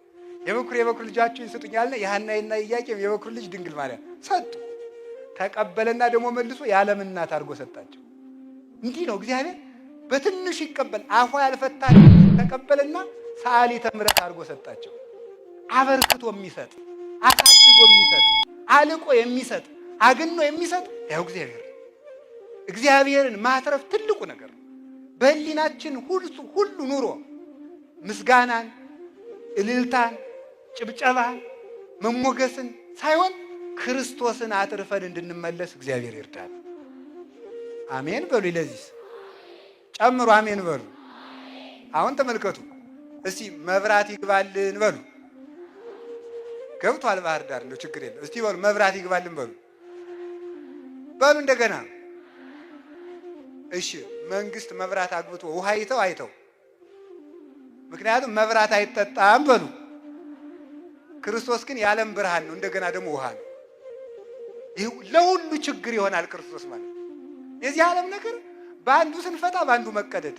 የበኩር ልጃችሁን ስጡኝ ያለ የሐናና የኢያቄም የበኩር ልጅ ድንግል ማርያም ሰጡ። ተቀበለና ደግሞ መልሶ የዓለም እናት አድርጎ ሰጣቸው። እንዲህ ነው እግዚአብሔር በትንሹ ይቀበል። አፏ ያልፈታ ተቀበለና ሰዓሊተ ምሕረት አድርጎ ሰጣቸው። አበርክቶ የሚሰጥ አሳድጎ የሚሰጥ አልቆ የሚሰጥ አግኖ የሚሰጥ ያው እግዚአብሔርን ማትረፍ ትልቁ ነገር ነው። በህሊናችን ሁሉ ኑሮ ምስጋናን፣ እልልታን፣ ጭብጨባን፣ መሞገስን ሳይሆን ክርስቶስን አትርፈን እንድንመለስ እግዚአብሔር ይርዳል። አሜን በሉ። ለዚህ ጨምሩ አሜን በሉ። አሁን ተመልከቱ እስቲ መብራት ይግባልን በሉ። ገብቷል ባህር ዳር ነው ችግር የለም። እስቲ በሉ መብራት ይግባልን በሉ በሉ እንደገና። እሺ መንግስት መብራት አግብቶ ውሃ አይተው ምክንያቱም መብራት አይጠጣም በሉ። ክርስቶስ ግን የዓለም ብርሃን ነው፣ እንደገና ደግሞ ውሃ ነው። ይህ ለሁሉ ችግር ይሆናል ክርስቶስ ማለት። የዚህ ዓለም ነገር በአንዱ ስንፈታ በአንዱ መቀደድ፣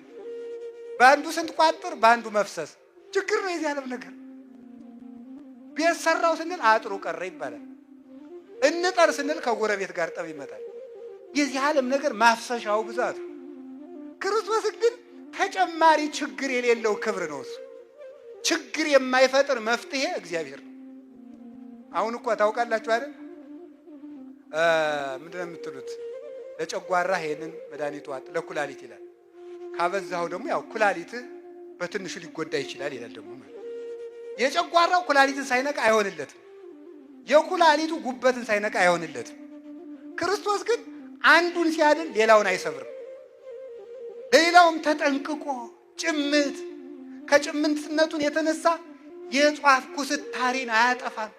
በአንዱ ስንቋጥር በአንዱ መፍሰስ ችግር ነው የዚህ ዓለም ነገር። ቤት ሰራው ስንል አጥሩ ቀረ ይባላል። እንጠር ስንል ከጎረቤት ጋር ጠብ ይመጣል። የዚህ ዓለም ነገር ማፍሰሻው ብዛት። ክርስቶስ ግን ተጨማሪ ችግር የሌለው ክብር ነው። እሱ ችግር የማይፈጥር መፍትሄ እግዚአብሔር ነው። አሁን እኮ ታውቃላችሁ አይደል? ምንድነው የምትሉት? ለጨጓራ ይሄንን መድኃኒቱ ዋጥ፣ ለኩላሊት ይላል። ካበዛው ደግሞ ያው ኩላሊትህ በትንሹ ሊጎዳ ይችላል ይላል። ደግሞ የጨጓራው ኩላሊትን ሳይነካ አይሆንለትም። የኩላሊቱ ጉበትን ሳይነካ አይሆንለትም። ክርስቶስ ግን አንዱን ሲያድን ሌላውን አይሰብርም። ለሌላውም ተጠንቅቆ ጭምት ከጭምትነቱን የተነሳ የጧፍ ኩስታሪን አያጠፋም።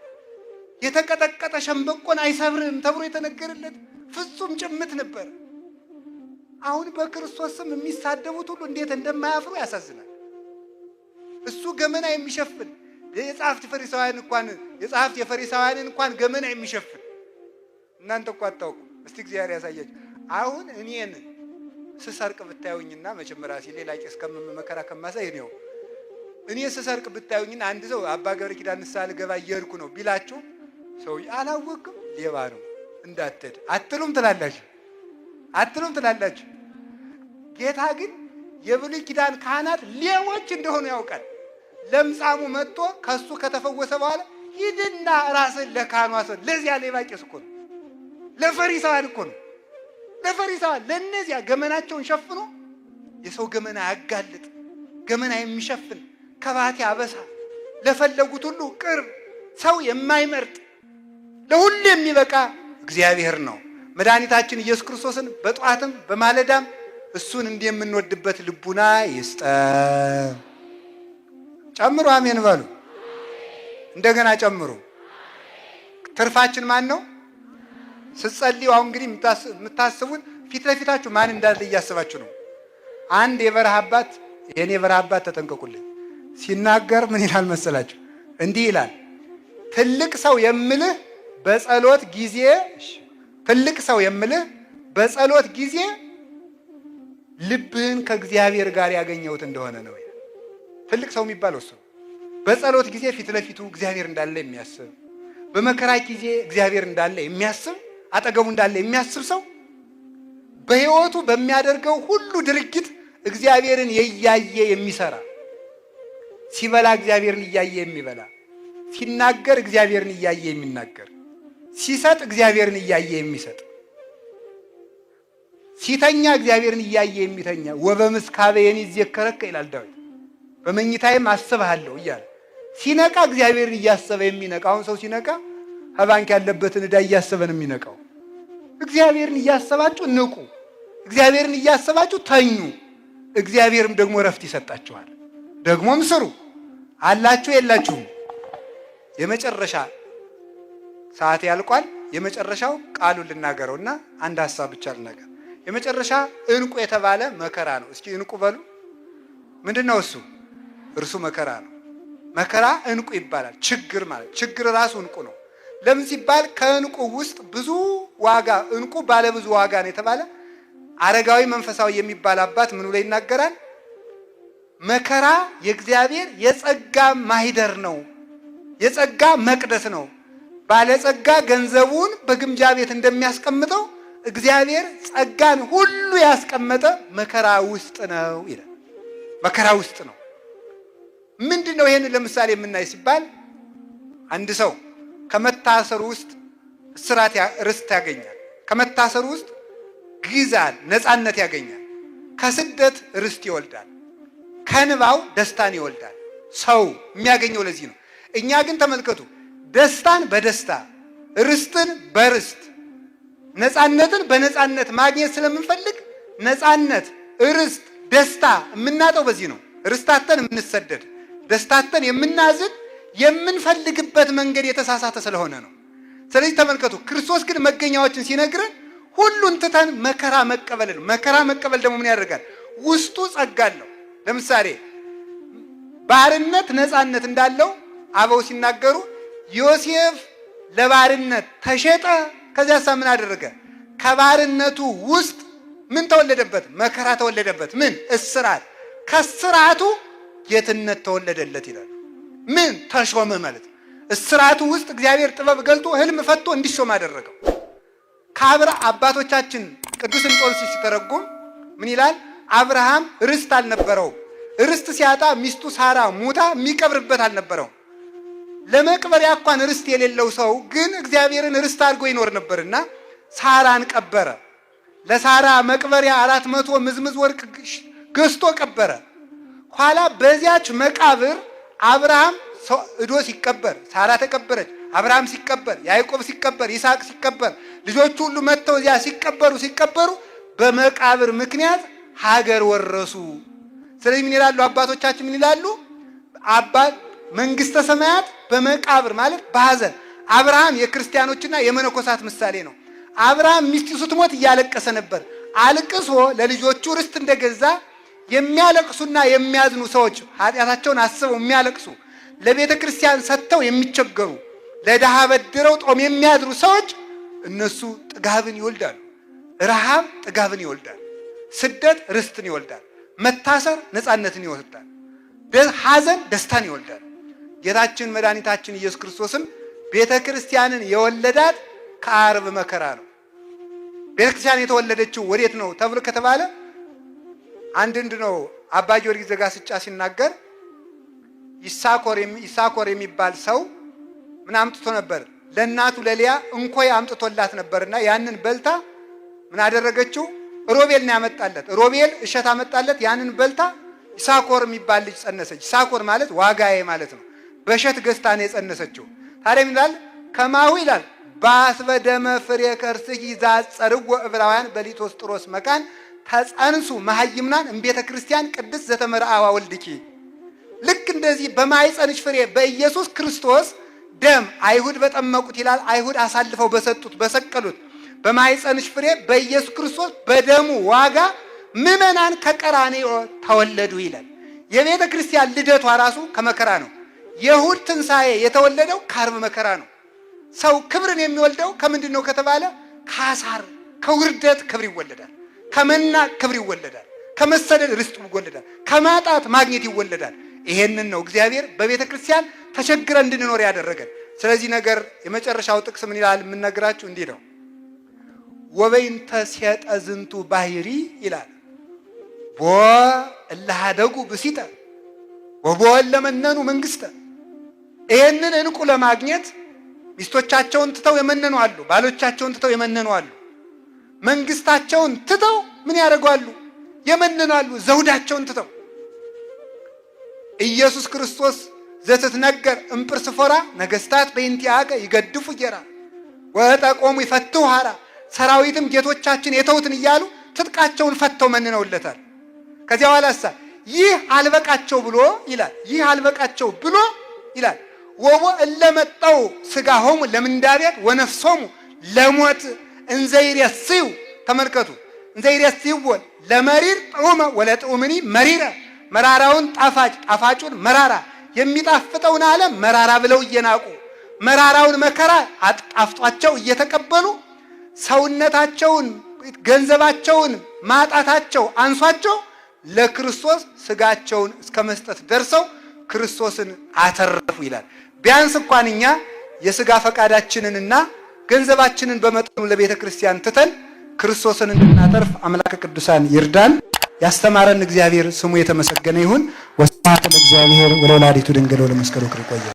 የተቀጠቀጠ ሸምበቆን አይሰብርም ተብሎ የተነገረለት ፍጹም ጭምት ነበር። አሁን በክርስቶስ ስም የሚሳደቡት ሁሉ እንዴት እንደማያፍሩ ያሳዝናል። እሱ ገመና የሚሸፍን የጸሐፍት የፈሪሳውያንን እንኳን ገመና የሚሸፍን እናንተ እኮ አታውቁም። እስቲ እግዚአብሔር ያሳያችሁ። አሁን እኔን ስሰርቅ ብታዩኝና መቼም ራሴ ሌላ ቄስ ከመመከራ ከማሳይ ነው። እኔ ስሰርቅ ብታዩኝና አንድ ሰው አባ ገብረ ኪዳን ንስሐ ልገባ እየሄድኩ ነው ቢላችሁ ሰው አላወቅም ሌባ ነው እንዳትሄድ አትሉም ትላላችሁ። ጌታ ግን የብሉይ ኪዳን ካህናት ሌቦች እንደሆኑ ያውቃል። ለምጻሙ መጥቶ ከሱ ከተፈወሰ በኋላ ሂድና ራስን ለካህኑ አሰ ለዚያ ሌባ ቄስ እኮ ነው፣ ለፈሪሳውያን እኮ ነው። ለፈሪሳውያን ለነዚያ ገመናቸውን ሸፍኖ የሰው ገመና ያጋልጥ ገመና የሚሸፍን ከባቴ አበሳ ለፈለጉት ሁሉ ቅርብ ሰው የማይመርጥ ለሁሉ የሚበቃ እግዚአብሔር ነው። መድኃኒታችን ኢየሱስ ክርስቶስን በጧትም በማለዳም እሱን እንደምንወድበት ልቡና ይስጠን። ጨምሩ አሜን በሉ። እንደገና ጨምሩ። ትርፋችን ማን ነው? ስትጸልዩ አሁን እንግዲህ የምታስቡት ፊት ለፊታችሁ ማን እንዳለ እያስባችሁ ነው። አንድ የበረሃ አባት፣ የኔ የበረሃ አባት ተጠንቀቁልኝ፣ ሲናገር ምን ይላል መሰላችሁ? እንዲህ ይላል፣ ትልቅ ሰው የምልህ በጸሎት ጊዜ ልብህን ከእግዚአብሔር ጋር ያገኘሁት እንደሆነ ነው። ትልቅ ሰው የሚባለው እሱ በጸሎት ጊዜ ፊት ለፊቱ እግዚአብሔር እንዳለ የሚያስብ፣ በመከራ ጊዜ እግዚአብሔር እንዳለ የሚያስብ፣ አጠገቡ እንዳለ የሚያስብ ሰው በሕይወቱ በሚያደርገው ሁሉ ድርጊት እግዚአብሔርን እያየ የሚሰራ፣ ሲበላ እግዚአብሔርን እያየ የሚበላ፣ ሲናገር እግዚአብሔርን እያየ የሚናገር፣ ሲሰጥ እግዚአብሔርን እያየ የሚሰጥ፣ ሲተኛ እግዚአብሔርን እያየ የሚተኛ ወበምስካበ ይዜከረከ ይላል ዳዊት። በመኝታዬም አስብሃለሁ እያለ ሲነቃ እግዚአብሔርን እያሰበ የሚነቃ። አሁን ሰው ሲነቃ ከባንክ ያለበትን ዕዳ እያሰበ ነው የሚነቃው። እግዚአብሔርን እያሰባችሁ ንቁ፣ እግዚአብሔርን እያሰባችሁ ተኙ። እግዚአብሔርም ደግሞ እረፍት ይሰጣችኋል። ደግሞም ስሩ። አላችሁ የላችሁም? የመጨረሻ ሰዓት ያልቋል። የመጨረሻው ቃሉን ልናገረውና አንድ ሐሳብ ብቻ ልናገር። የመጨረሻ እንቁ የተባለ መከራ ነው። እስኪ እንቁ በሉ። ምንድነው እሱ? እርሱ መከራ ነው። መከራ እንቁ ይባላል። ችግር ማለት ችግር ራሱ እንቁ ነው። ለምን ሲባል ከእንቁ ውስጥ ብዙ ዋጋ፣ እንቁ ባለ ብዙ ዋጋ ነው የተባለ አረጋዊ መንፈሳዊ የሚባል አባት ምን ብሎ ይናገራል? መከራ የእግዚአብሔር የጸጋ ማህደር ነው፣ የጸጋ መቅደስ ነው። ባለጸጋ ገንዘቡን በግምጃ ቤት እንደሚያስቀምጠው እግዚአብሔር ጸጋን ሁሉ ያስቀመጠ መከራ ውስጥ ነው ይላል። መከራ ውስጥ ነው። ምንድን ነው ይሄን ለምሳሌ የምናይ ሲባል አንድ ሰው ከመታሰሩ ውስጥ እስራት ርስት ያገኛል። ከመታሰሩ ውስጥ ግዛን ነፃነት ያገኛል። ከስደት ርስት ይወልዳል። ከንባው ደስታን ይወልዳል። ሰው የሚያገኘው ለዚህ ነው። እኛ ግን ተመልከቱ፣ ደስታን በደስታ ርስትን በርስት ነፃነትን በነፃነት ማግኘት ስለምንፈልግ ነፃነት፣ ርስት፣ ደስታ የምናጠው በዚህ ነው። ርስታተን የምንሰደድ ደስታተን የምናዝን የምንፈልግበት መንገድ የተሳሳተ ስለሆነ ነው። ስለዚህ ተመልከቱ፣ ክርስቶስ ግን መገኛዎችን ሲነግረን ሁሉን ትተን መከራ መቀበል ነው። መከራ መቀበል ደግሞ ምን ያደርጋል? ውስጡ ጸጋ አለው። ለምሳሌ ባርነት ነፃነት እንዳለው አበው ሲናገሩ ዮሴፍ ለባርነት ተሸጠ። ከዚያሳ ምን አደረገ? ከባርነቱ ውስጥ ምን ተወለደበት? መከራ ተወለደበት። ምን? እስራት። ከስራቱ ጌትነት ተወለደለት ይላል። ምን? ተሾመ ማለት ነው። እስራቱ ውስጥ እግዚአብሔር ጥበብ ገልጦ ህልም ፈቶ እንዲሾም አደረገው። አባቶቻችን ቅዱስ እንጦንስ ሲተረጉም ምን ይላል? አብርሃም ርስት አልነበረውም። ርስት ሲያጣ ሚስቱ ሳራ ሙታ የሚቀብርበት አልነበረውም። ለመቅበሪያ እንኳን ርስት የሌለው ሰው ግን እግዚአብሔርን ርስት አድርጎ ይኖር ነበርና ሳራን ቀበረ። ለሳራ መቅበሪያ 400 ምዝምዝ ወርቅ ገዝቶ ቀበረ። ኋላ በዚያች መቃብር አብርሃም እዶ ሲቀበር፣ ሳራ ተቀበረች። አብርሃም ሲቀበር፣ ያዕቆብ ሲቀበር፣ ይስሐቅ ሲቀበር፣ ልጆቹ ሁሉ መጥተው እዚያ ሲቀበሩ በመቃብር ምክንያት ሀገር ወረሱ። ስለዚህ ምን ይላሉ አባቶቻችን? ምን ይላሉ? መንግስተ ሰማያት በመቃብር ማለት በሐዘን። አብርሃም የክርስቲያኖችና የመነኮሳት ምሳሌ ነው። አብርሃም ሚስቱ ስትሞት እያለቀሰ ነበር። አልቅሶ ለልጆቹ ርስት እንደገዛ የሚያለቅሱና የሚያዝኑ ሰዎች ኃጢአታቸውን አስበው የሚያለቅሱ፣ ለቤተ ክርስቲያን ሰጥተው የሚቸገሩ፣ ለድሃ በድረው ጦም የሚያድሩ ሰዎች እነሱ ጥጋብን ይወልዳሉ። ረሃብ ጥጋብን ይወልዳል። ስደት ርስትን ይወልዳል። መታሰር ነፃነትን ይወልዳል። ሐዘን ደስታን ይወልዳል። ጌታችን መድኃኒታችን ኢየሱስ ክርስቶስም ቤተ ክርስቲያንን የወለዳት ከዓርብ መከራ ነው። ቤተ ክርስቲያን የተወለደችው ወዴት ነው ተብሎ ከተባለ አንድ ነው አባ ጊዮርጊስ ዘጋስጫ ሲናገር ይሳኮር የሚባል ሰው ምን አምጥቶ ነበር? ለእናቱ ለሊያ እንኮይ አምጥቶላት ነበርና ያንን በልታ ምን አደረገችው? ሮቤል ነው ያመጣለት። ሮቤል እሸት አመጣለት። ያንን በልታ ይሳኮር የሚባል ልጅ ጸነሰች። ይሳኮር ማለት ዋጋዬ ማለት ነው። በእሸት ገዝታ ነው የጸነሰችው። ታዲያ ምን ይላል? ከማሁ ይላል ባስበደመ ፍሬ ከርስኪ ዛጸርዎ ዕብራውያን በሊቶስጥሮስ መካን ተጸንሱ መሐይምናን እምቤተ ክርስቲያን ቅድስት ዘተመርአዋ ወልድኪ። ልክ እንደዚህ በማይጸንሽ ፍሬ በኢየሱስ ክርስቶስ ደም አይሁድ በጠመቁት ይላል፣ አይሁድ አሳልፈው በሰጡት በሰቀሉት በማይጸንሽ ፍሬ በኢየሱስ ክርስቶስ በደሙ ዋጋ ምዕመናን ከቀራንዮ ተወለዱ ይላል። የቤተ ክርስቲያን ልደቷ ራሱ ከመከራ ነው። የእሑድ ትንሣኤ የተወለደው ከዓርብ መከራ ነው። ሰው ክብርን የሚወልደው ከምንድን ነው ከተባለ ከአሳር ከውርደት ክብር ይወለዳል። ከመናቅ ክብር ይወለዳል። ከመሰደድ ርስት ይወለዳል። ከማጣት ማግኘት ይወለዳል። ይሄንን ነው እግዚአብሔር በቤተ ክርስቲያን ተቸግረን እንድንኖር ያደረገን። ስለዚህ ነገር የመጨረሻው ጥቅስ ምን ይላል የምነግራችሁ እንዲህ ነው። ወበይንተ ሴጠ ዝንቱ ባህሪ ይላል ቦ እላሃደጉ ብሲተ ወቦ ለመነኑ መንግስተ። ይሄንን እንቁ ለማግኘት ሚስቶቻቸውን ትተው የመነኑ አሉ። ባሎቻቸውን ትተው የመነኑ አሉ። መንግስታቸውን ትተው ምን ያደርጋሉ? የመነኑ አሉ። ዘውዳቸውን ትተው ኢየሱስ ክርስቶስ ዘትትነገር እምጵርስፎራ ነገስታት በእንቲአከ ይገድፉ ጌራ ወጠቆሙ ይፈትው ሐራ። ሰራዊትም ጌቶቻችን የተውትን እያሉ ትጥቃቸውን ፈተው መንነውለታል። ከዚያ በኋላሳ ይህ አልበቃቸው ብሎ ይላል ወቦ እለመጣው ስጋሆሙ ለምንዳቤት ወነፍሶሙ ለሞት እንዘይሬስዩ። ተመልከቱ፣ እንዘይሬስዩ ለመሪር ጥዑመ ወለጥዑምኒ መሪረ። መራራውን ጣፋጭ ጣፋጩን መራራ የሚጣፍጠውን ዓለም መራራ ብለው እየናቁ መራራውን መከራ አጣፍጧቸው እየተቀበሉ ሰውነታቸውን ገንዘባቸውን ማጣታቸው አንሷቸው ለክርስቶስ ስጋቸውን እስከ መስጠት ደርሰው ክርስቶስን አተረፉ ይላል። ቢያንስ እንኳን እኛ የስጋ ፈቃዳችንንና ገንዘባችንን በመጠኑ ለቤተ ክርስቲያን ትተን ክርስቶስን እንድናተርፍ አምላከ ቅዱሳን ይርዳን። ያስተማረን እግዚአብሔር ስሙ የተመሰገነ ይሁን። ወስብሐት ለእግዚአብሔር ወለወላዲቱ ድንግል ወለመስቀሉ ክቡር።